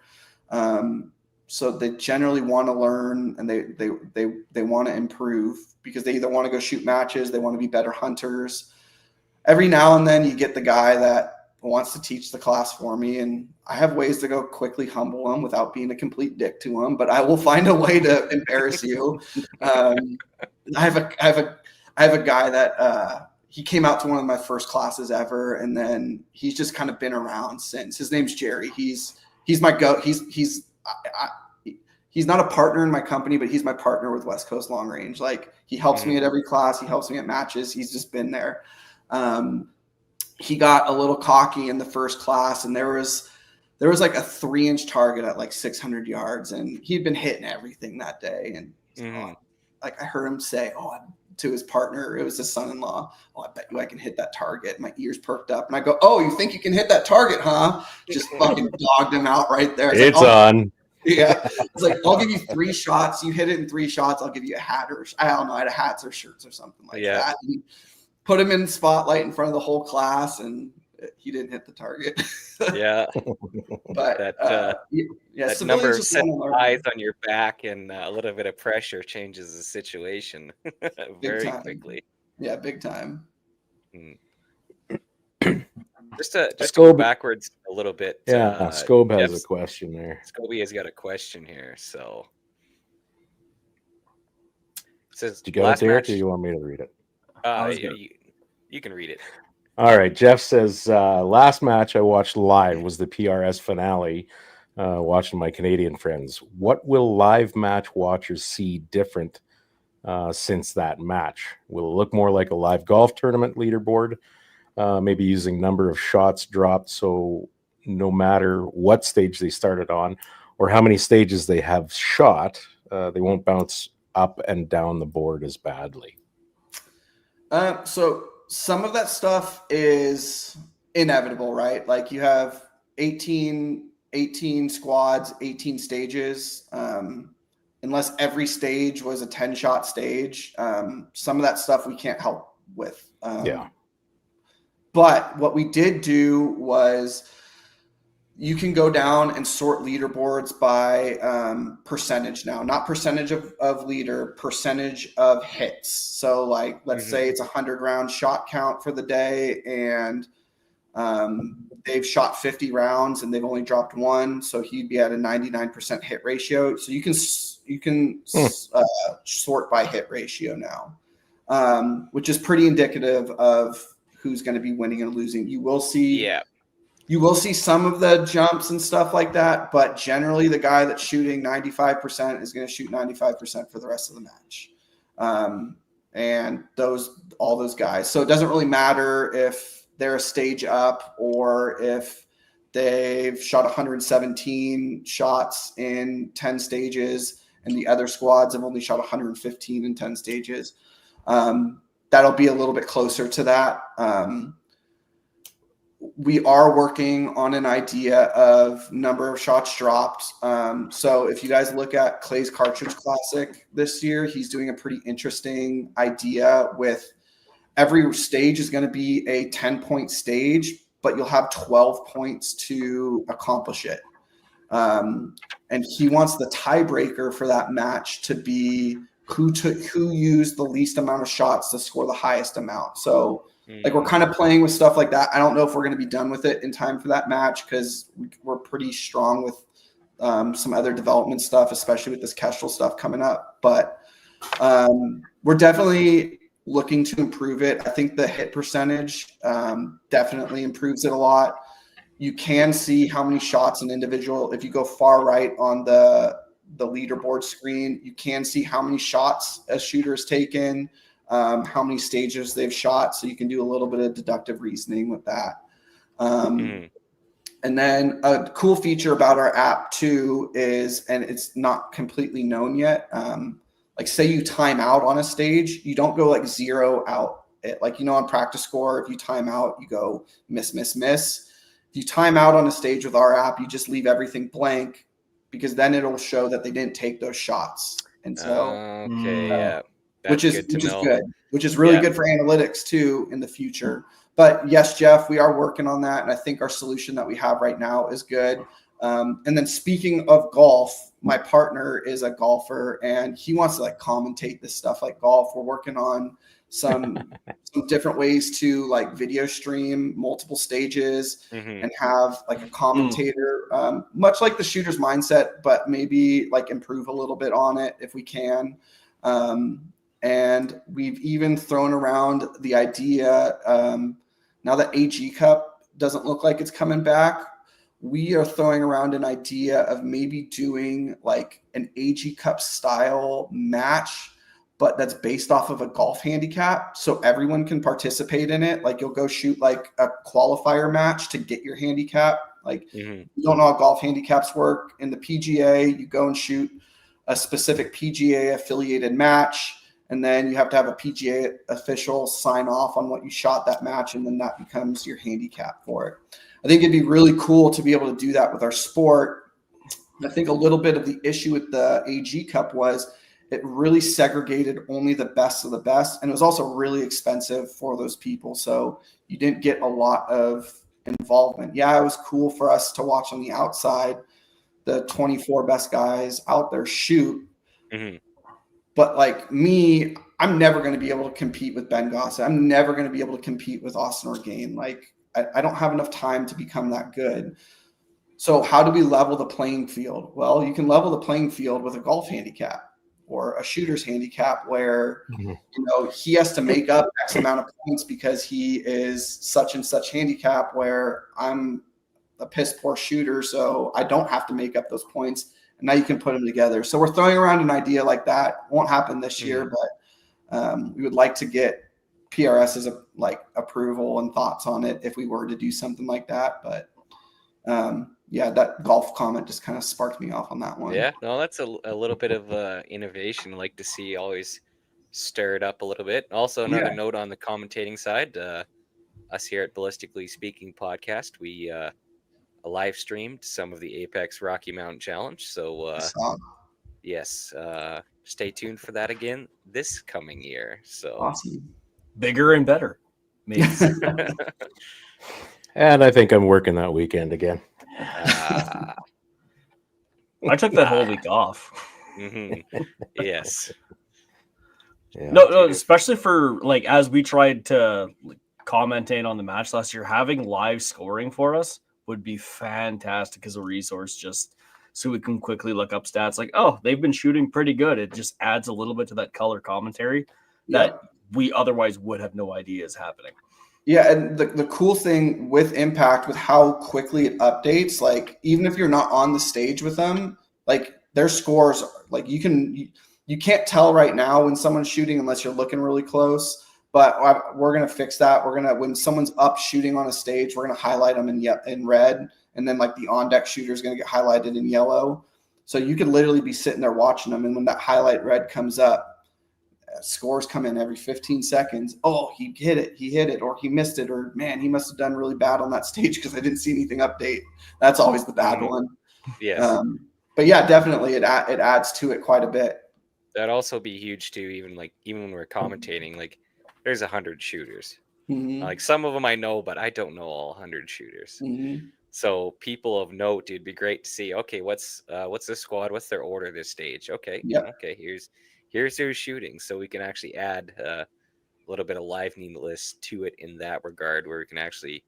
So they generally want to learn and they want to improve because they either want to go shoot matches, they want to be better hunters. Every now and then you get the guy that wants to teach the class for me, and I have ways to go quickly humble him without being a complete dick to him, but I will find a way to embarrass you. I have a guy that he came out to one of my first classes ever, and then he's just kind of been around since. His name's Jerry. He's my go. He's not a partner in my company, but he's my partner with West Coast Long Range. Like he helps me at every class. He helps me at matches. He's just been there. He got a little cocky in the first class, and there was like a 3-inch target at like 600 yards, and he'd been hitting everything that day. And like I heard him say, to his partner, it was his son-in-law, I bet you I can hit that target. My ears perked up, and I go, oh, you think you can hit that target, huh? Just fucking dogged him out right there. It's like, on. Yeah. It's like, I'll give you 3 shots. You hit it in 3 shots. I'll give you a hat, or I don't know, I had hats or shirts or something like that. And put him in the spotlight in front of the whole class, and he didn't hit the target. Yeah. But that number of set eyes on your back and a little bit of pressure changes the situation very quickly. Yeah, big time. Just to go backwards a little bit. Yeah, Scobe has a question there. Scoby has got a question here. So it says, did you go there, or do you want me to read it? You can read it. All right. Jeff says, last match I watched live was the PRS finale, watching my Canadian friends. What will live match watchers see different since that match? Will it look more like a live golf tournament leaderboard? Maybe using number of shots dropped, so no matter what stage they started on or how many stages they have shot, they won't bounce up and down the board as badly. So some of that stuff is inevitable, right? Like you have 18 squads, 18 stages. Unless every stage was a 10-shot stage, some of that stuff we can't help with. But what we did do was you can go down and sort leaderboards by percentage now, not percentage of leader, percentage of hits. So like, let's say it's 100 round shot count for the day, and they've shot 50 rounds and they've only dropped one. So he'd be at a 99% hit ratio. So you can sort by hit ratio now, which is pretty indicative of who's going to be winning and losing. You will see some of the jumps and stuff like that, but generally the guy that's shooting 95% is going to shoot 95% for the rest of the match. And all those guys. So it doesn't really matter if they're a stage up or if they've shot 117 shots in 10 stages and the other squads have only shot 115 in 10 stages. That'll be a little bit closer to that. We are working on an idea of number of shots dropped. So if you guys look at Clay's Cartridge Classic this year, he's doing a pretty interesting idea with every stage is going to be a 10-point stage, but you'll have 12 points to accomplish it. And he wants the tiebreaker for that match to be who used the least amount of shots to score the highest amount. So like we're kind of playing with stuff like that. I don't know if we're going to be done with it in time for that match because we're pretty strong with some other development stuff, especially with this Kestrel stuff coming up. But we're definitely looking to improve it. I think the hit percentage definitely improves it a lot. You can see how many shots an individual, if you go far right on the leaderboard screen, you can see how many shots a shooter has taken, how many stages they've shot. So you can do a little bit of deductive reasoning with that. And then a cool feature about our app too is, and it's not completely known yet, like say you time out on a stage, you don't go like 0 out. Like, on practice score, if you time out, you go miss, miss, miss. If you time out on a stage with our app, you just leave everything blank because then it'll show that they didn't take those shots. And so, which is good, which is really good for analytics too in the future. But yes, Jeff, we are working on that. And I think our solution that we have right now is good. And then speaking of golf, my partner is a golfer and he wants to like commentate this stuff like golf. We're working on some different ways to like video stream multiple stages and have like a commentator, much like the shooter's mindset, but maybe like improve a little bit on it if we can. And we've even thrown around the idea, now that AG Cup doesn't look like it's coming back, we are throwing around an idea of maybe doing like an AG Cup style match, but that's based off of a golf handicap. So everyone can participate in it. Like you'll go shoot like a qualifier match to get your handicap. Like you don't know how golf handicaps work. In the PGA, you go and shoot a specific PGA affiliated match. And then you have to have a PGA official sign off on what you shot that match. And then that becomes your handicap for it. I think it'd be really cool to be able to do that with our sport. I think a little bit of the issue with the AG Cup was it really segregated only the best of the best. And it was also really expensive for those people. So you didn't get a lot of involvement. Yeah, it was cool for us to watch on the outside, the 24 best guys out there shoot. But like me, I'm never going to be able to compete with Ben Gossett. I'm never going to be able to compete with Austin Orgain. Like I don't have enough time to become that good. So how do we level the playing field? Well, you can level the playing field with a golf handicap or a shooter's handicap where, he has to make up X amount of points because he is such and such handicap where I'm a piss poor shooter. So I don't have to make up those points. And now you can put them together. So we're throwing around an idea like that. Won't happen this year, but we would like to get PRS's approval and thoughts on it if we were to do something like that. But that golf comment just kind of sparked me off on that one. Yeah, no, that's a little bit of innovation. I like to see always stir it up a little bit. Also, another note on the commentating side, us here at Ballistically Speaking podcast, we live streamed some of the Apex Rocky Mountain Challenge. So yes, stay tuned for that again this coming year. So awesome. Bigger and better. And I think I'm working that weekend again. Ah, I took that whole week off. yes. Yeah. No, especially for like as we tried to commentate on the match last year, having live scoring for us would be fantastic as a resource, just so we can quickly look up stats like, oh, they've been shooting pretty good. It just adds a little bit to that color commentary that we otherwise would have no idea is happening. Yeah, and the cool thing with Impact, with how quickly it updates, like even if you're not on the stage with them, like their scores, like you can't tell right now when someone's shooting unless you're looking really close. But we're gonna fix that. When someone's up shooting on a stage, we're gonna highlight them in red, and then like the on deck shooter is gonna get highlighted in yellow. So you could literally be sitting there watching them, and when that highlight red comes up, scores come in every 15 seconds. Oh, he hit it, or he missed it, or man, he must have done really bad on that stage because I didn't see anything update. That's always the bad one. Yes. But yeah, definitely it adds to it quite a bit. That'd also be huge too. Even when we're commentating, like there's 100 shooters. Like some of them I know, but I don't know all 100 shooters. So people of note, it'd be great to see. Okay, what's the squad? What's their order this stage? Okay, okay. Here's who's shooting, so we can actually add a little bit of liveliness to it in that regard, where we can actually,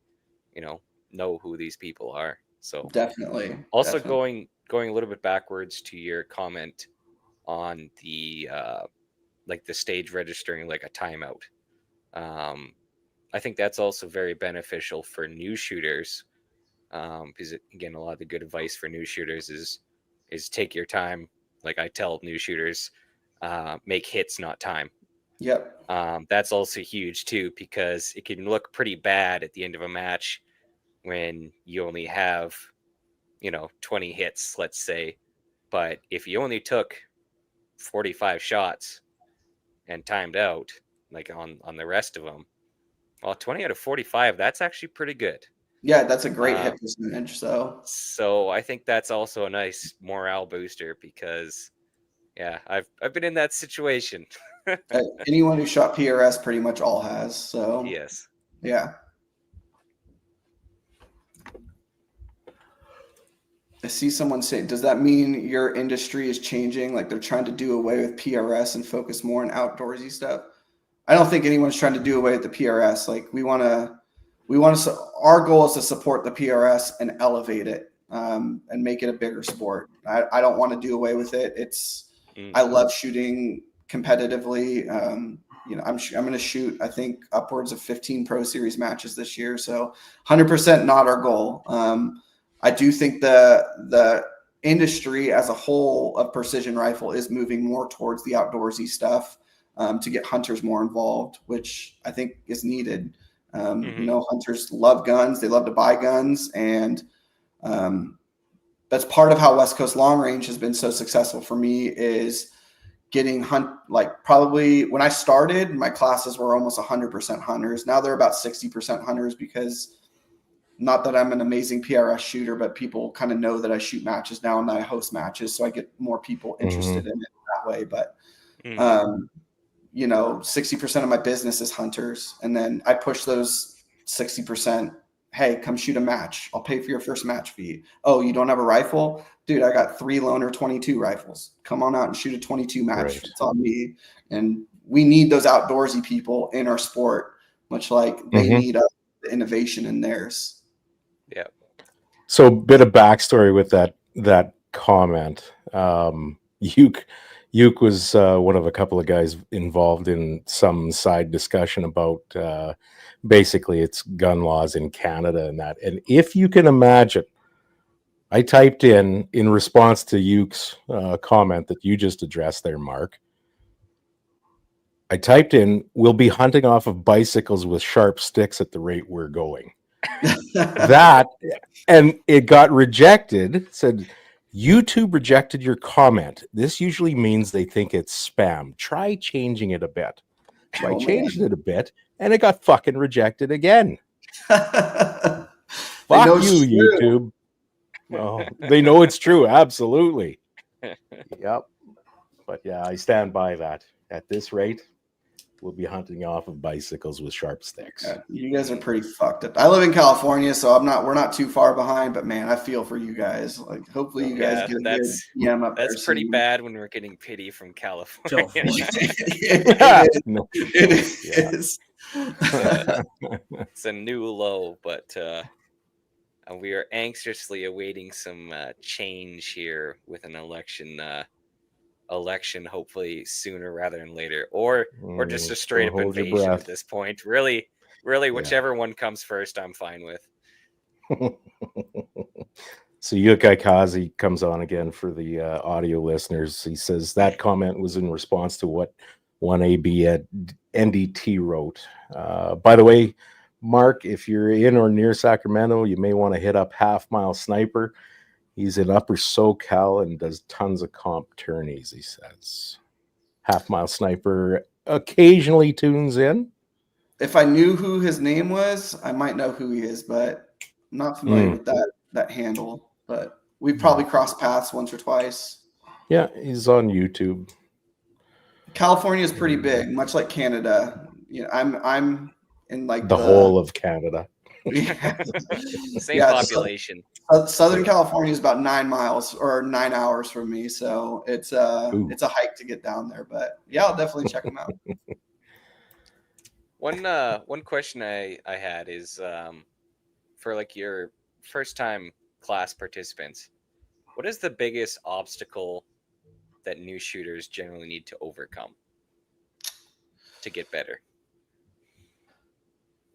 know who these people are. So definitely. Also going a little bit backwards to your comment on the like the stage registering like a timeout. I think that's also very beneficial for new shooters, because again, a lot of the good advice for new shooters is take your time. Like I tell new shooters, make hits, not time. Yep. That's also huge too, because it can look pretty bad at the end of a match when you only have 20 hits, let's say. But if you only took 45 shots and timed out, like on the rest of them, well, 20 out of 45, that's actually pretty good. Yeah, that's a great hit percentage. So I think that's also a nice morale booster, because I've been in that situation. Anyone who shot PRS pretty much all has. So yes. Yeah. I see someone say, does that mean your industry is changing? Like they're trying to do away with PRS and focus more on outdoorsy stuff? I don't think anyone's trying to do away with the PRS. Like our goal is to support the PRS and elevate it, and make it a bigger sport. I don't want to do away with it. I love shooting competitively. I'm going to shoot, I think, upwards of 15 Pro Series matches this year. So 100% not our goal. I do think the industry as a whole of precision rifle is moving more towards the outdoorsy stuff, to get hunters more involved, which I think is needed. Hunters love guns. They love to buy guns. And that's part of how West Coast Long Range has been so successful for me, is getting probably when I started, my classes were almost 100% hunters. Now they're about 60% hunters, because not that I'm an amazing PRS shooter, but people kind of know that I shoot matches now and that I host matches. So I get more people interested in it that way. But, 60% of my business is hunters. And then I push those 60%. Hey, come shoot a match. I'll pay for your first match fee. Oh, you don't have a rifle? Dude, I got 3 Loner 22 rifles. Come on out and shoot a 22 match. Right. It's on me. And we need those outdoorsy people in our sport, much like they need the innovation in theirs. Yeah. So a bit of backstory with that comment. Uke was one of a couple of guys involved in some side discussion about basically it's gun laws in Canada and that. And if you can imagine, I typed in response to Uke's comment that you just addressed there, Mark. I typed in, we'll be hunting off of bicycles with sharp sticks at the rate we're going. That, and it got rejected. Said, YouTube rejected your comment. This usually means they think it's spam. Try changing it a bit. So I changed it a bit, and it got fucking rejected again. Fuck you, YouTube. Oh, they know it's true. Absolutely. Yep. But yeah, I stand by that. At this rate, we'll be hunting off of bicycles with sharp sticks. Yeah, you guys are pretty fucked up. I live in California, so we're not too far behind, but man, I feel for you guys. Like, hopefully you guys Yeah, get a good that's PM up there pretty soon. bad when we're getting pity from California. No, It is. It's a new low, but we are anxiously awaiting some change here with an election hopefully sooner rather than later, or just a straight up hold your invasion breath. at this point. Really whichever one comes first, I'm fine with. So Yukai Kazi comes on again for the audio listeners. He says that comment was in response to what 1AB at NDT wrote. By the way, Mark, if you're in or near Sacramento, you may want to hit up Half Mile Sniper. He's in Upper SoCal and does tons of comp tourneys, he says. Half Mile Sniper occasionally tunes in. If I knew who his name was, I might know who he is, but I'm not familiar with that handle. But we've probably crossed paths once or twice. Yeah, he's on YouTube. California is pretty big, much like Canada. You know, I'm in like the whole of Canada. Same population. Southern California is about 9 miles or 9 hours from me, so it's a hike to get down there. But yeah, I'll definitely check them out. One question I had is for like your first time class participants, what is the biggest obstacle that new shooters generally need to overcome to get better?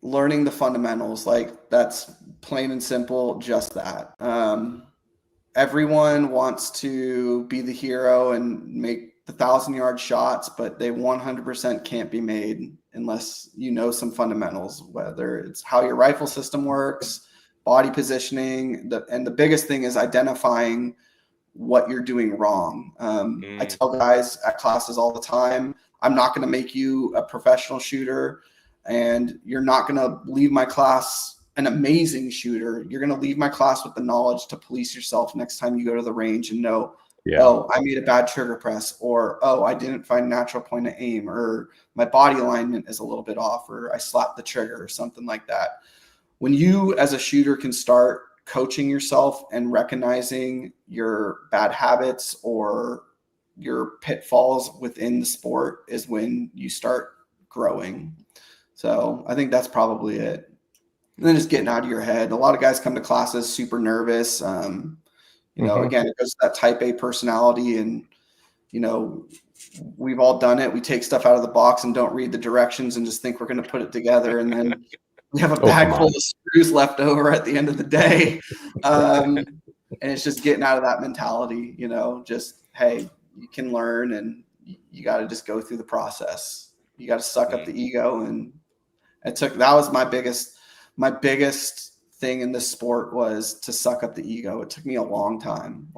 Learning the fundamentals, like that's plain and simple, just that. Everyone wants to be the hero and make the 1,000-yard shots, but they 100% can't be made unless you know some fundamentals, whether it's how your rifle system works, body positioning, and the biggest thing is identifying what you're doing wrong. I tell guys at classes all the time, I'm not going to make you a professional shooter, and you're not going to leave my class an amazing shooter. You're going to leave my class with the knowledge to police yourself next time you go to the range and know, oh, I made a bad trigger press, or, oh, I didn't find natural point of aim, or my body alignment is a little bit off, or I slapped the trigger or something like that. When you as a shooter can start coaching yourself and recognizing your bad habits or your pitfalls within the sport is when you start growing. So I think that's probably it. And then just getting out of your head. A lot of guys come to classes super nervous. Again, it goes to that type A personality, and, we've all done it. We take stuff out of the box and don't read the directions and just think we're going to put it together. And then we have a bag full of screws left over at the end of the day. And it's just getting out of that mentality, just, hey, you can learn, and you got to just go through the process. You got to suck up the ego. And that was my biggest thing in this sport, was to suck up the ego. It took me a long time.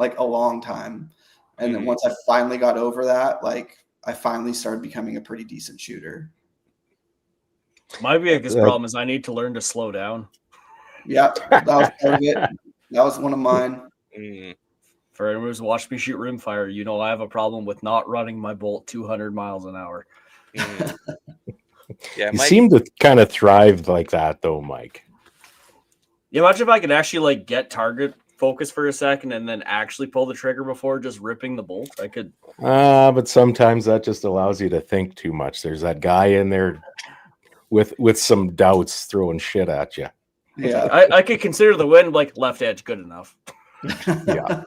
And then once I finally got over that, I finally started becoming a pretty decent shooter. My biggest problem is I need to learn to slow down. Yeah, that was part of it. That was one of mine. For anyone who's watched me shoot rimfire, I have a problem with not running my bolt 200 miles an hour. Yeah, you seem to kind of thrive like that, though, Mike. Yeah, imagine if I could actually get target focus for a second and then actually pull the trigger before just ripping the bolt. I could. But sometimes that just allows you to think too much. There's that guy in there with some doubts throwing shit at you. Yeah, I could consider the wind left edge good enough. Yeah,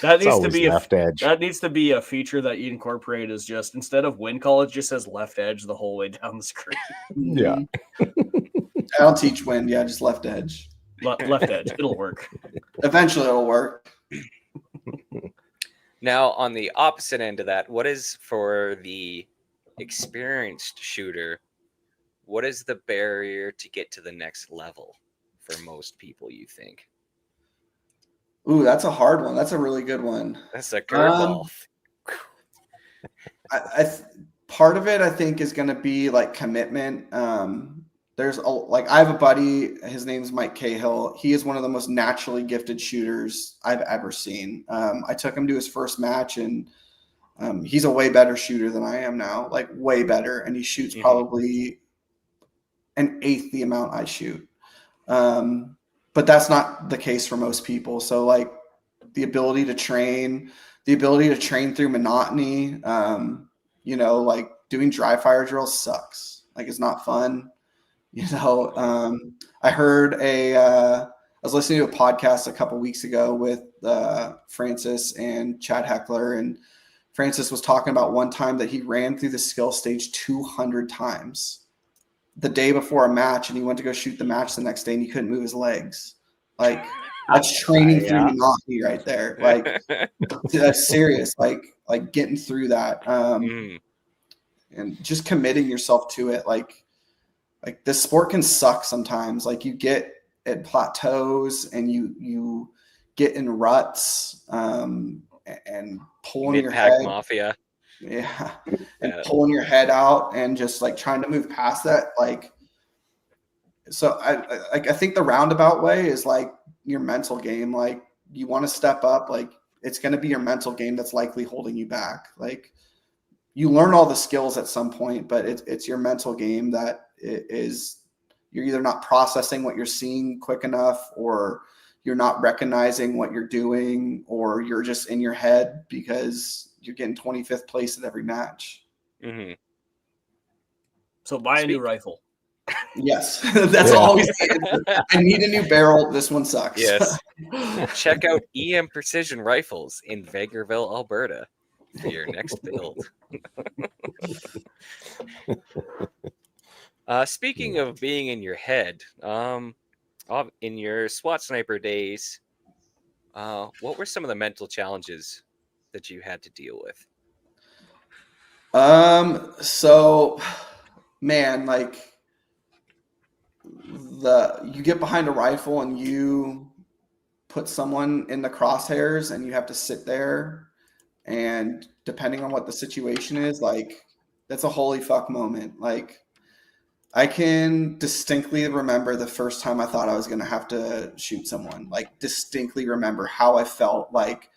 that needs to be left edge. That needs to be a feature that you incorporate. Is just instead of wind call, it just says left edge the whole way down the screen. Yeah, I don't teach wind. Yeah, just left edge. Left edge, it'll work. Eventually, it'll work. Now, on the opposite end of that, what is for the experienced shooter? What is the barrier to get to the next level for most people, you think? Ooh, that's a hard one. That's a really good one. That's a curveball. Part of it, I think, is going to be commitment. There's I have a buddy. His name's Mike Cahill. He is one of the most naturally gifted shooters I've ever seen. I took him to his first match, and He's a way better shooter than I am now, like way better. And he shoots probably an eighth the amount I shoot. But that's not the case for most people. So like the ability to train through monotony, like doing dry fire drills sucks. Like it's not fun. I heard I was listening to a podcast a couple weeks ago with Francis and Chad Heckler, and Francis was talking about one time that he ran through the skill stage 200 times the day before a match, and he went to go shoot the match the next day and he couldn't move his legs. Like that's training through monotony right there. Like that's serious. Like getting through that. And just committing yourself to it. Like this sport can suck sometimes. Like you get at plateaus and you get in ruts and pulling your head. Mafia. Yeah. And pulling your head out and just like trying to move past that. Like, so I think the roundabout way is like your mental game. Like you want to step up, like it's going to be your mental game that's likely holding you back. Like you learn all the skills at some point, but it's your mental game that you're either not processing what you're seeing quick enough, or you're not recognizing what you're doing, or you're just in your head because you're getting 25th place at every match. So buy a new rifle. Yes, that's always the answer. I need a new barrel. This one sucks. Yes. Check out EM Precision Rifles in Vegreville, Alberta for your next build. Speaking of being in your head, in your SWAT sniper days, what were some of the mental challenges that you had to deal with? So, man, like you get behind a rifle and you put someone in the crosshairs and you have to sit there, and depending on what the situation is, like that's a holy fuck moment. Like I can distinctly remember the first time I thought I was going to have to shoot someone. Like distinctly remember how I felt. Like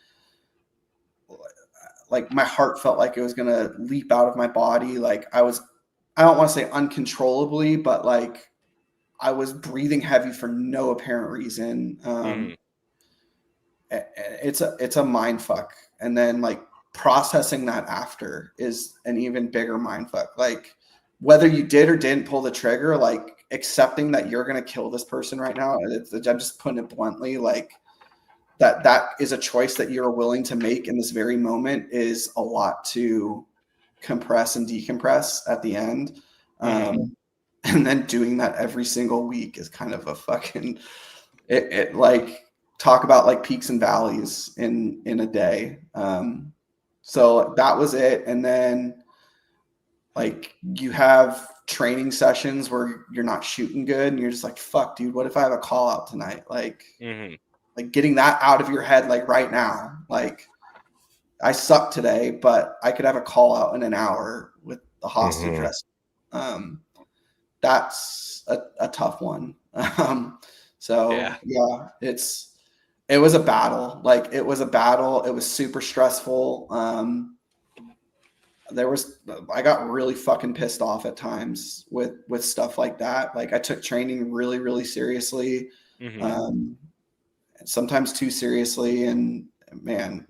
my heart felt like it was going to leap out of my body. Like I don't want to say uncontrollably, but like I was breathing heavy for no apparent reason. It's a mind fuck. And then like processing that after is an even bigger mind fuck. Like whether you did or didn't pull the trigger, like accepting that you're going to kill this person right now. I'm just putting it bluntly. Like that is a choice that you're willing to make in this very moment is a lot to compress and decompress at the end. And then doing that every single week is kind of a fucking, it like talk about like peaks and valleys in a day. So that was it. And then like you have training sessions where you're not shooting good and you're just like, fuck dude, what if I have a call out tonight? Like, like getting that out of your head, like right now, like I suck today, but I could have a call out in an hour with the hostage dress. That's a tough one. It was a battle. Like it was a battle. It was super stressful. I got really fucking pissed off at times with stuff like that. Like I took training really, really seriously. Sometimes too seriously. And man,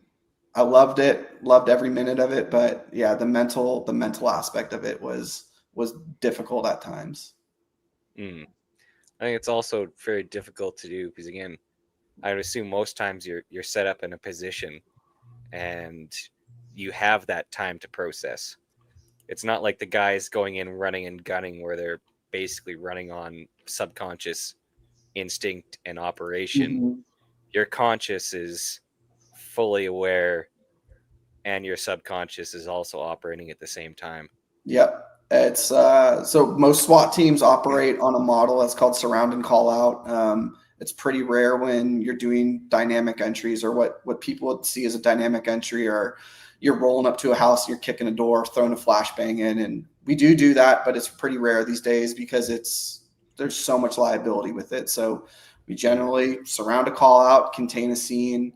I loved it, loved every minute of it. But yeah, the mental aspect of it was difficult at times. I think it's also very difficult to do because again, I would assume most times you're set up in a position and you have that time to process. It's not like the guys going in running and gunning where they're basically running on subconscious instinct and operation. Your conscious is fully aware and your subconscious is also operating at the same time. Yep. It's so most SWAT teams operate on a model that's called surround and call out. It's pretty rare when you're doing dynamic entries, or what people would see as a dynamic entry, or you're rolling up to a house, you're kicking a door, throwing a flashbang in. And we do that, but it's pretty rare these days because there's so much liability with it. So we generally surround a call out, contain a scene,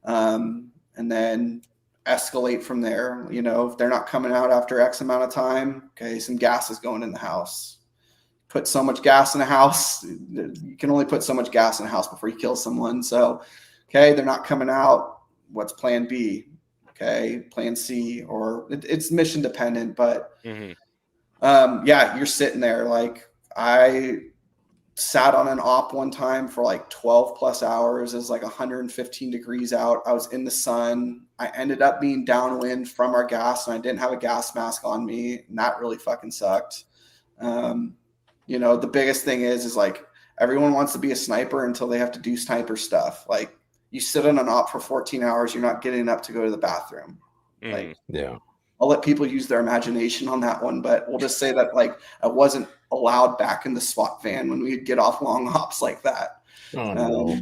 and then escalate from there. You know, if they're not coming out after X amount of time, okay, some gas is going in the house. Put so much gas in a house. You can only put so much gas in a house before you kill someone. So, okay, they're not coming out. What's plan B? Okay, plan C, or it's mission dependent, but yeah, you're sitting there. Like, I sat on an op one time for like 12 plus hours. It was like 115 degrees out. I was in the sun. I ended up being downwind from our gas, and I didn't have a gas mask on me, and that really fucking sucked. You know, the biggest thing is like everyone wants to be a sniper until they have to do sniper stuff. Like, you sit on an op for 14 hours, you're not getting up to go to the bathroom. Like, yeah. I'll let people use their imagination on that one, but we'll just say that like I wasn't allowed back in the SWAT van when we'd get off long ops like that. Oh, no.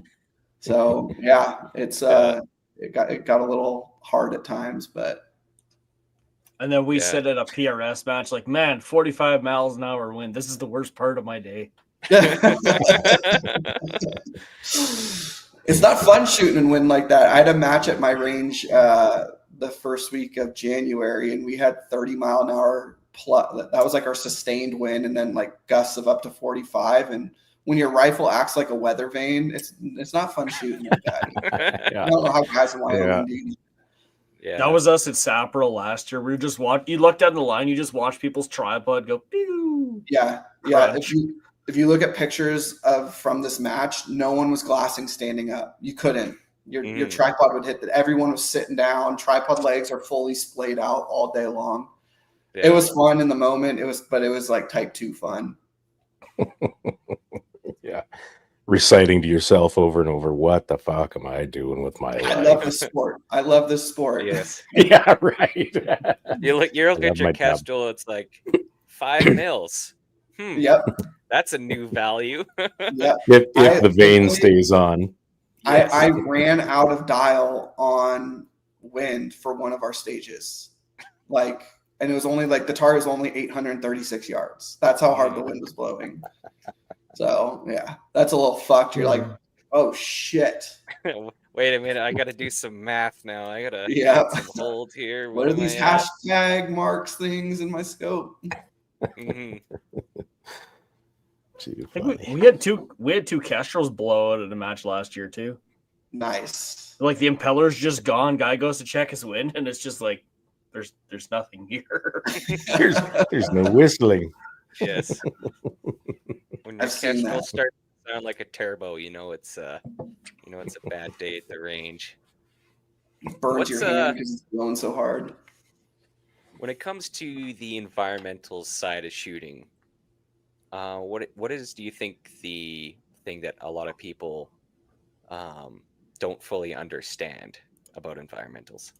So yeah, it's it got a little hard at times, but. And then we sit at a PRS match, like, man, 45 miles an hour wind. This is the worst part of my day. It's not fun shooting and wind like that. I had a match at my range the first week of January, and we had 30-mile-an-hour plus. That was like our sustained wind, and then like gusts of up to 45. And when your rifle acts like a weather vane, it's not fun shooting like that. I don't know how guys in Wyoming do. Yeah, that was us at Saprel last year. We were just you look down the line, you just watch people's tripod go pew. Yeah. If you look at pictures from this match, no one was glassing standing up. You couldn't. Your tripod would hit that. Everyone was sitting down. Tripod legs are fully splayed out all day long. Yeah. It was fun in the moment. But it was like type 2 fun. Yeah. Reciting to yourself over and over, what the fuck am I doing with my life? I love this sport. I love this sport. Yes. Yeah, right. You're looking at your Kestrel, it's like 5 mils. Yep. That's a new value. Yep. If the vane stays on. I ran out of dial on wind for one of our stages. Like, and it was only like the target was only 836 yards. That's how hard the wind was blowing. So yeah, that's a little fucked. You're like, oh shit. Wait a minute, I gotta do some math now. I gotta some hold here. What are these hashtag marks things in my scope? I think we had two Kestrels blow out at a match last year too. Nice. Like the impeller's just gone. Guy goes to check his wind, and it's just like there's nothing here. there's no whistling. Yes. When your Kestrel starts to sound like a turbo, you know it's a bad day at the range. It burns your hand because it's blowing so hard. When it comes to the environmental side of shooting, what is, do you think, the thing that a lot of people don't fully understand about environmentals?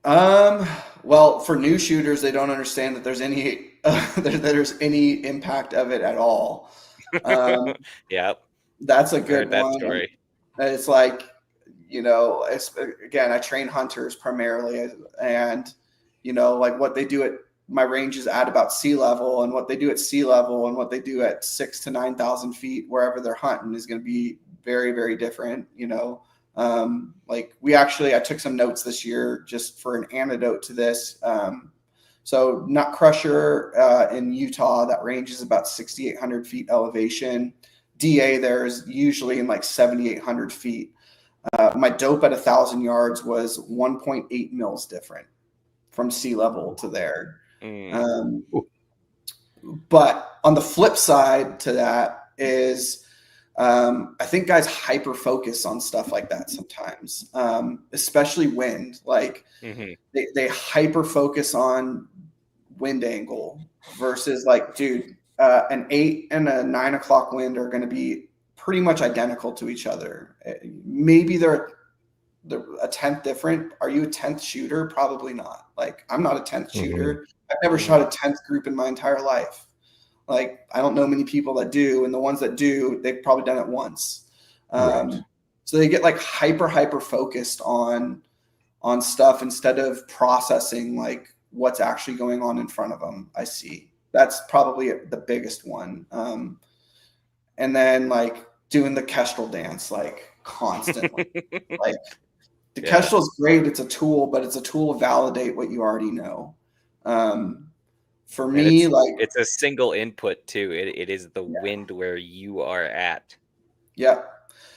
Well, for new shooters, they don't understand that there's any there's any impact of it at all. Yeah, that's a good that one. Story. It's like, you know, again, I train hunters primarily, and you know, like what they do at my range is at about sea level, and what they do at sea level and what they do at 6,000 to 9,000 feet wherever they're hunting is going to be very, very different. You know, like I took some notes this year just for an antidote to this. So Nut Crusher in Utah, that range is about 6,800 feet elevation. DA there is usually in like 7,800 feet. My dope at 1,000 yards was 1.8 mils different from sea level to there. But on the flip side to that is, I think guys hyper focus on stuff like that sometimes, especially wind. Like they hyper focus on wind angle versus like, dude, an 8 and a 9 o'clock wind are going to be pretty much identical to each other. Maybe they're a tenth different. Are you a 10th shooter? Probably not. Like, I'm not a 10th shooter. I've never shot a 10th group in my entire life. Like, I don't know many people that do, and the ones that do, they've probably done it once. So they get like hyper focused on stuff instead of processing like what's actually going on in front of them. I see. That's probably the biggest one. And then like doing the Kestrel dance like constantly. Like The Kestrel is great. It's a tool, but it's a tool to validate what you already know. For me, it's a single input too. It is the wind where you are at. Yeah.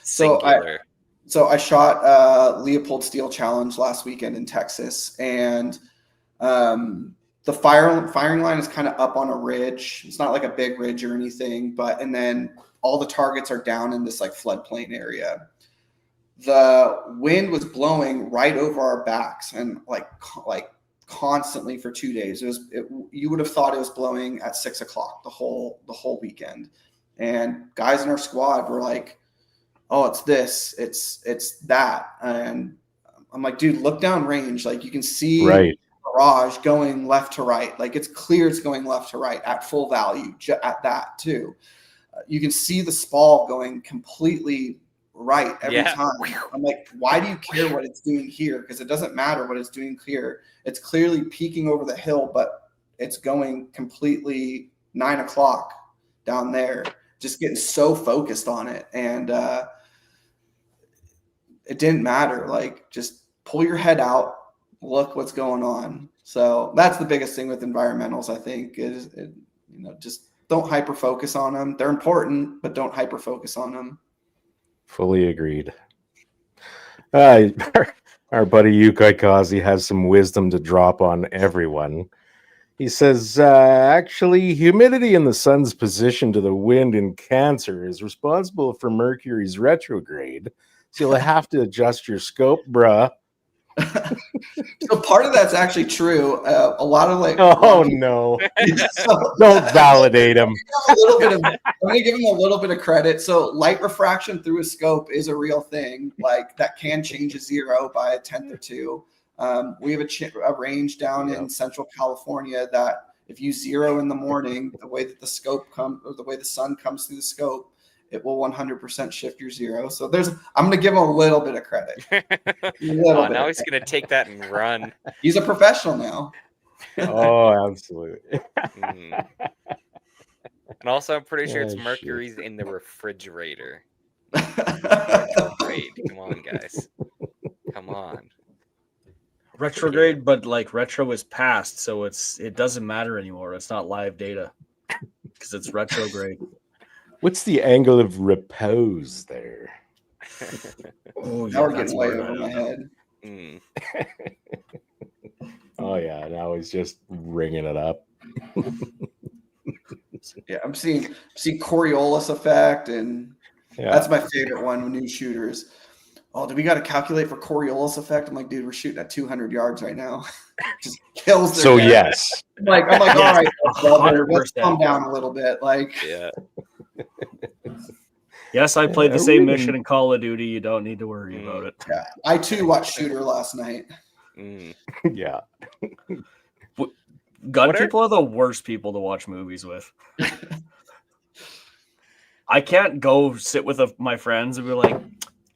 Singular. So I shot Leopold Steel Challenge last weekend in Texas, and the firing line is kind of up on a ridge. It's not like a big ridge or anything, and then all the targets are down in this like floodplain area. The wind was blowing right over our backs and like constantly for 2 days. You would have thought it was blowing at 6 o'clock the whole weekend. And guys in our squad were like, "Oh, it's this, it's that." And I'm like, "Dude, look down range. Like you can see Right. Mirage going left to right. Like it's clear it's going left to right at full value at that too. You can see the spall going completely right every time." I'm like, "Why do you care what it's doing here? Because it doesn't matter what it's doing here. It's clearly peeking over the hill, but it's going completely 9 o'clock down there, just getting so focused on it." And it didn't matter. Like, just pull your head out, look what's going on. So that's the biggest thing with environmentals, I think, just don't hyper focus on them. They're important, but don't hyper focus on them. Fully agreed. Our buddy Yukai Kazi has some wisdom to drop on everyone. He says, actually, humidity in the sun's position to the wind in Cancer is responsible for Mercury's retrograde. So you'll have to adjust your scope, bruh. So part of that's actually true. A lot of no. Don't validate him. I'm going to give him a little bit of credit. So light refraction through a scope is a real thing. Like that can change a zero by a tenth or two. We have a range down in Central California that if you zero in the morning, the way that the way the sun comes through the scope, it will 100% shift your zero. So I'm going to give him a little bit of credit. Now he's going to take that and run. He's a professional now. Oh, absolutely. And also, I'm pretty sure it's Mercury's in the refrigerator. Retrograde. Come on, guys. Come on. Retrograde, but like retro is past, so it doesn't matter anymore. It's not live data because it's retrograde. What's the angle of repose there? Oh, yeah, we're getting way over my head. Oh yeah, now he's just ringing it up. Yeah, I'm seeing Coriolis effect, and that's my favorite one with new shooters. Oh, do we got to calculate for Coriolis effect? I'm like, dude, we're shooting at 200 yards right now. Just kills their head. Yes. I'm like, all right, 100%. Let's calm down a little bit. Like, yes, I played the same mission in Call of Duty. You don't need to worry about it. Yeah, I too watched Shooter last night. Yeah. Gun people are the worst people to watch movies with. I can't go sit with my friends and be like,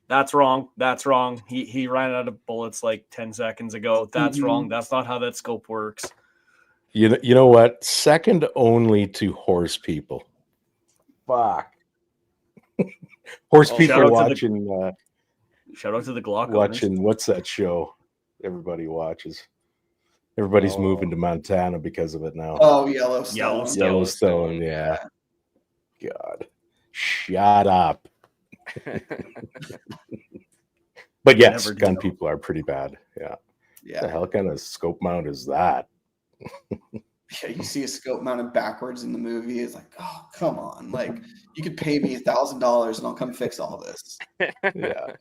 "That's wrong. That's wrong. He ran out of bullets like 10 seconds ago. That's wrong. That's not how that scope works." You know what? Second only to horse people. Fuck. Horse people watching. Shout out to the Glock watching. What's that show? Everybody watches. Everybody's moving to Montana because of it now. Oh, Yellowstone. Yellowstone. Yeah. God. Shut up. But yes, gun people are pretty bad. Yeah. What the hell kind of scope mount is that? Yeah, you see a scope mounted backwards in the movie. It's like, oh, come on. Like, you could pay me $1,000 and I'll come fix all this. Yeah.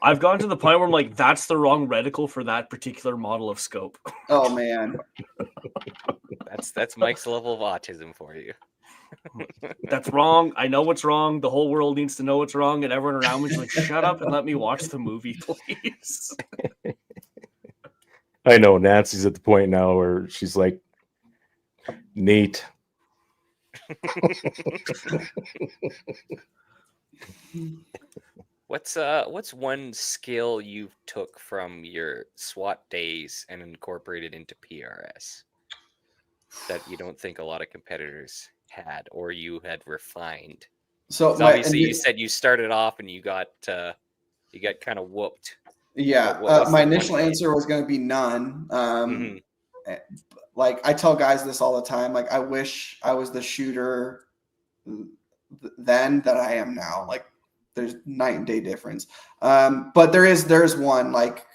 I've gotten to the point where I'm like, that's the wrong reticle for that particular model of scope. Oh, man. That's Mike's level of autism for you. That's wrong. I know what's wrong. The whole world needs to know what's wrong. And everyone around me is like, shut up and let me watch the movie, please. I know Nancy's at the point now where she's like, Nate. What's one skill you took from your SWAT days and incorporated into PRS that you don't think a lot of competitors had or you had refined? So obviously you said you started off and you got kind of whooped. Yeah, What was my the one initial thing? answer was going to be none. Mhm. Like I tell guys this all the time. Like I wish I was the shooter then that I am now. Like there's night and day difference. But there's one like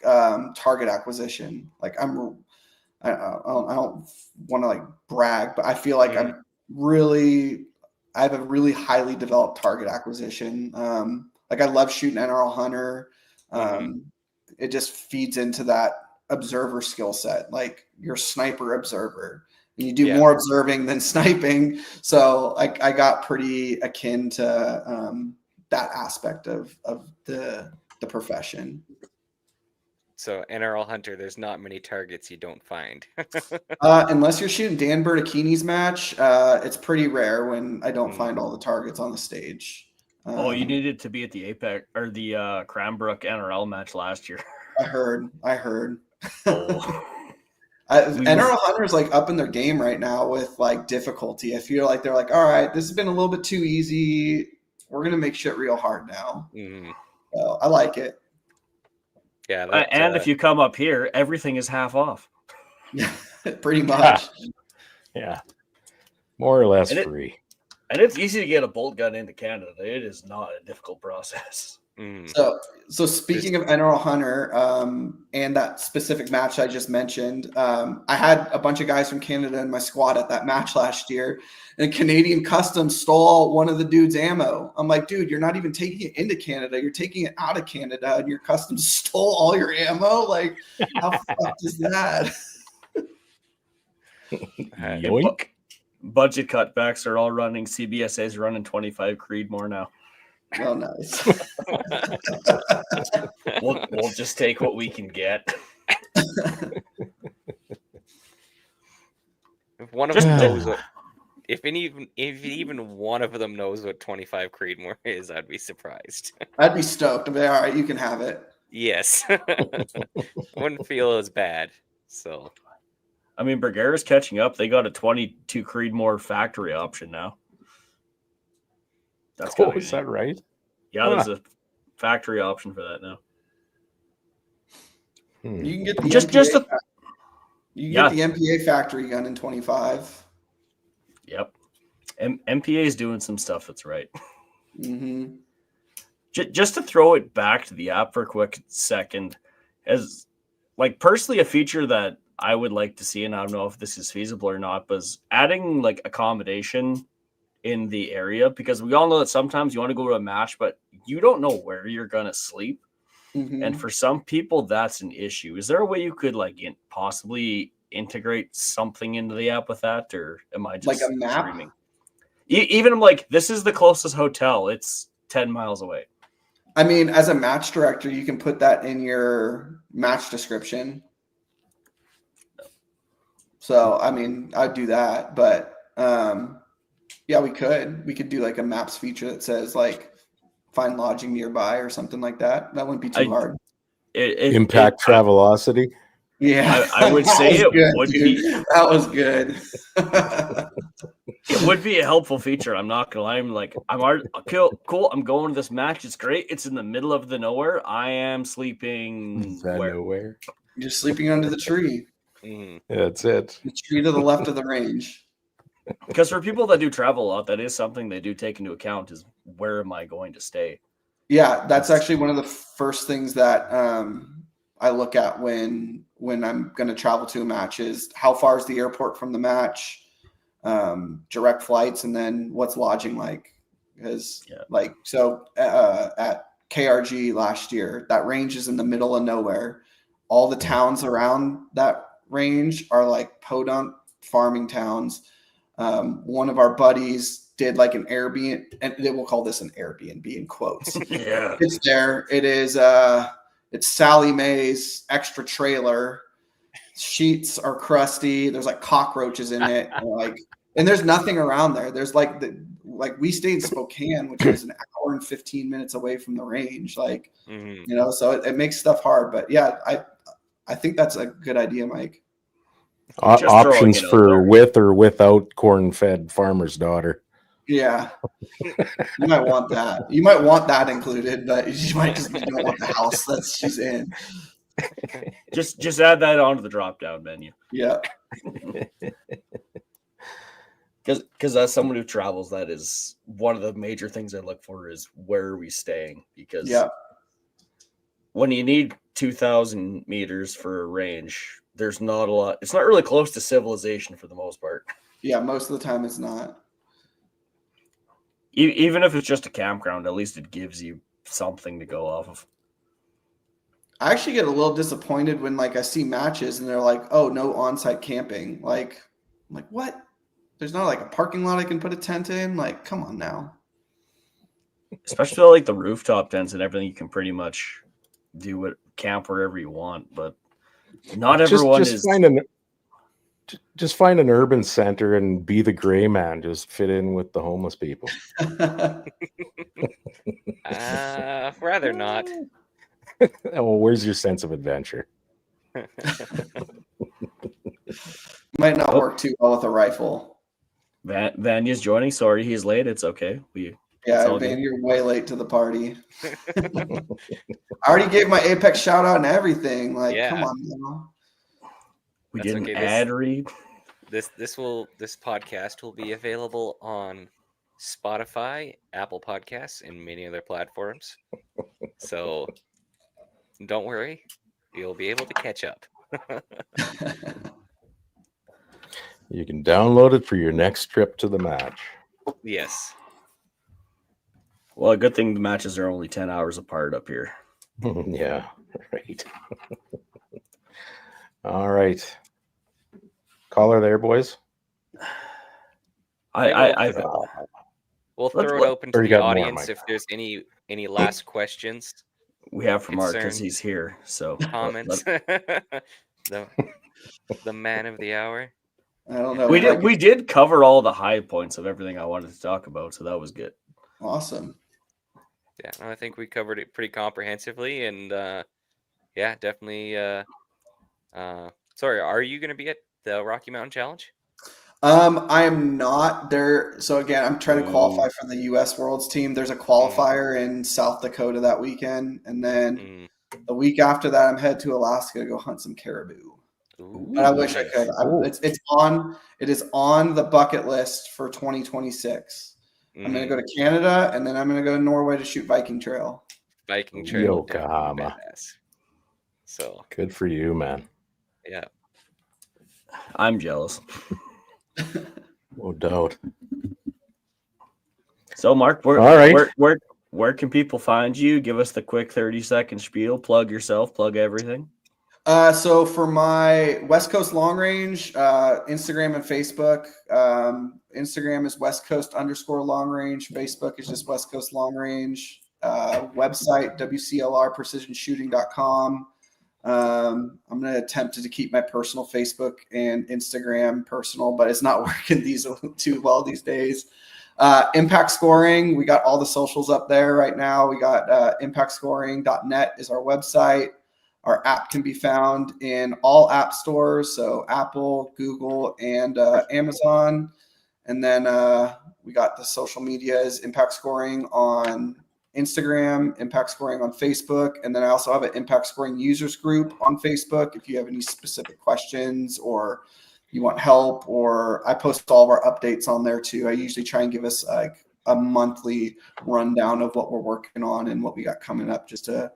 target acquisition. Like I don't want to like brag, but I feel like Mhm. I have a really highly developed target acquisition. Like I love shooting NRL Hunter. Mhm. It just feeds into that observer skill set. Like you're a sniper observer, and you do Yeah. more observing than sniping. So I got pretty akin to that aspect of the profession. So NRL Hunter, there's not many targets you don't find. Unless you're shooting Dan Bertocchini's match, it's pretty rare when I don't find all the targets on the stage. Oh, you needed to be at the Apex or the Cranbrook NRL match last year. I heard. Oh, NRL Hunter's like up in their game right now with like difficulty. I feel like they're like, all right, this has been a little bit too easy. We're gonna make shit real hard now. Mhm. So I like it. Yeah, and if you come up here, everything is half off. Pretty much. Yeah, more or less And free. And it's easy to get a bolt gun into Canada. It is not a difficult process. Mhm. So speaking of NRL Hunter and that specific match I just mentioned, I had a bunch of guys from Canada in my squad at that match last year, and Canadian Customs stole one of the dude's ammo. I'm like, dude, you're not even taking it into Canada. You're taking it out of Canada, and your Customs stole all your ammo? Like, how fucked is that? Yoink. Budget cutbacks are all running. CBSA's running 25 Creedmoor now. Oh, nice. We'll just take what we can get. If one of them knows what, if even one of them knows what 25 Creedmoor is, I'd be surprised. I'd be stoked. I'd be like, all right, you can have it. Yes. Wouldn't feel as bad. So I mean, Bergera's catching up. They got a 22 Creedmoor factory option now. That's is that right? Yeah, there's a factory option for that now. You can get the get the MPA factory gun in 25. Yep. MPA is doing some stuff that's right. Mm-hmm. Just to throw it back to the app for a quick second, as like personally a feature that I would like to see, and I don't know if this is feasible or not, but is adding like accommodation in the area, because we all know that sometimes you want to go to a match, but you don't know where you're going to sleep. Mm-hmm. And for some people, that's an issue. Is there a way you could like possibly integrate something into the app with that, or am I just like a map? dreaming? Even like, this is the closest hotel. It's 10 miles away. I mean, as a match director, you can put that in your match description. So, I mean, I'd do that, but yeah, we could do like a maps feature that says like find lodging nearby or something like that. That wouldn't be too hard. Impact Travelocity. Yeah, I would say it would be. That was good. It would be a helpful feature. I'm not gonna lie. I'm like, cool. I'm going to this match. It's great. It's in the middle of the nowhere. I am sleeping nowhere. You're sleeping under the tree. Mm-hmm. That's it. The tree to the left of the range. Because for people that do travel a lot, that is something they do take into account, is where am I going to stay? Yeah, that's actually one of the first things that I look at when I'm going to travel to a match is how far is the airport from the match, direct flights, and then what's lodging like. Because at KRG last year, that range is in the middle of nowhere. All the towns around that range are like podunk farming towns. One of our buddies did like an Airbnb, and we'll call this an Airbnb in quotes. Yeah, it's there. It is. It's Sally Mae's extra trailer. Sheets are crusty. There's like cockroaches in it, and there's nothing around there. There's like we stayed in Spokane, which is an hour and 15 minutes away from the range. Like, so it makes stuff hard. But yeah, I think that's a good idea, Mike. Options for with or without corn-fed farmer's daughter. Yeah. You might want that. You might want that included, but you might just you don't want the house that she's in. Just add that onto the drop down menu. Yeah. Because as someone who travels, that is one of the major things I look for is where are we staying? Because Yeah. when you need 2,000 meters for a range, there's not a lot. It's not really close to civilization for the most part. Yeah. Most of the time it's not. Even if it's just a campground, at least it gives you something to go off of. I actually get a little disappointed when like I see matches and they're like, "Oh, no on-site camping." Like, I'm like, what? There's not like a parking lot I can put a tent in. Like, come on now. Especially like the rooftop tents and everything, you can pretty much do it, camp wherever you want. But not everyone is. Just find an urban center and be the gray man. Just fit in with the homeless people. Rather not. Oh, where's your sense of adventure? Might not work too well with a rifle. Vanya's joining. Sorry, he's late. It's okay. Yeah, Van, you're way late to the party. I already gave my Apex shout out and everything. Like, come on now. We didn't ad read. This podcast will be available on Spotify, Apple Podcasts, and many other platforms. So don't worry, you'll be able to catch up. You can download it for your next trip to the match. Yes. Well, a good thing the matches are only 10 hours apart up here. Yeah, right. All right. Caller there, boys. We'll throw it open to the audience if there's any last questions. We have from Mark because he's here. So comments. The man of the hour. I don't know. We did cover all the high points of everything I wanted to talk about, so that was good. Awesome. Yeah, I think we covered it pretty comprehensively, and yeah, definitely. Sorry, are you going to be at the Rocky Mountain Challenge? I am not there. So again, I'm trying to qualify for the U.S. Worlds team. There's a qualifier in South Dakota that weekend, and then the week after that, I'm headed to Alaska to go hunt some caribou. But I wish I could. It is on the bucket list for 2026. I'm going to go to Canada, and then I'm going to go to Norway to shoot Viking Trail. Viking Trail, Yokohama. So good for you, man. Yeah, I'm jealous. No doubt. So, Mark, where can people find you? Give us the quick 30-second spiel. Plug yourself. Plug everything. So for my West Coast long range, Instagram and Facebook, Instagram is West Coast _long range. Facebook is just West Coast long range. Website, WCLRPrecisionShooting.com. I'm going to attempt to keep my personal Facebook and Instagram personal, but it's not working too well these days. Impact Scoring, we got all the socials up there right now. We got impactscoring.net is our website. Our app can be found in all app stores, so Apple, Google, and Amazon. And then we got the social medias, Impact Scoring on Instagram, Impact Scoring on Facebook, and then I also have an Impact Scoring users group on Facebook. If you have any specific questions or you want help, or I post all of our updates on there too. I usually try and give us like a monthly rundown of what we're working on and what we got coming up, just to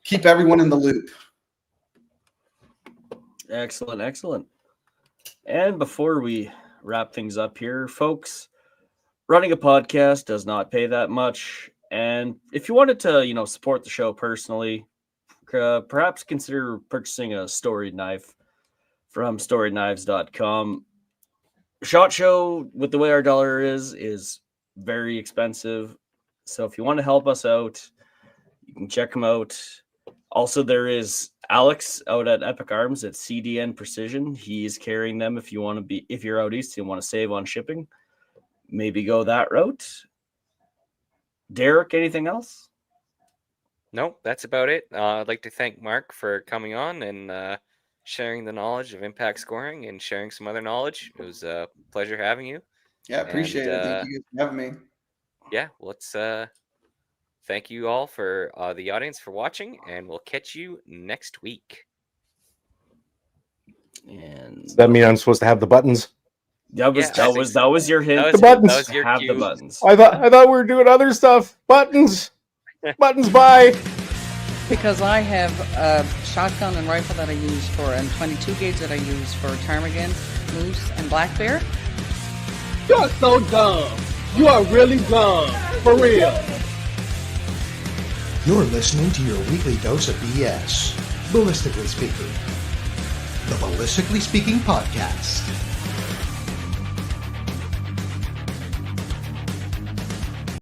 keep everyone in the loop. Excellent. And before we wrap things up here, folks, running a podcast does not pay that much. And if you wanted to, support the show personally, perhaps consider purchasing a storied knife from storiedknives.com. SHOT Show, with the way our dollar is very expensive. So if you want to help us out, you can check them out. Also, there is Alex out at Epic Arms at CDN Precision. He's carrying them if you're out east and want to save on shipping. Maybe go that route. Derek, anything else? No, that's about it. I'd like to thank Mark for coming on and sharing the knowledge of impact scoring and sharing some other knowledge. It was a pleasure having you. Yeah, appreciate it. Thank you guys for having me. Yeah, let's thank you all for the audience for watching, and we'll catch you next week. And Does that mean I'm supposed to have the buttons? that was Yeah, I think that was your hint. That was, The buttons. That was your Have cue. the buttons. I thought we were doing other stuff. Buttons. Buttons. Bye. Because I have a shotgun and rifle that I use for, and 22 gauge that I use for ptarmigan, moose, and black bear. You're so dumb. You are really dumb. For real. You're listening to your weekly dose of BS. Ballistically Speaking. The Ballistically Speaking Podcast.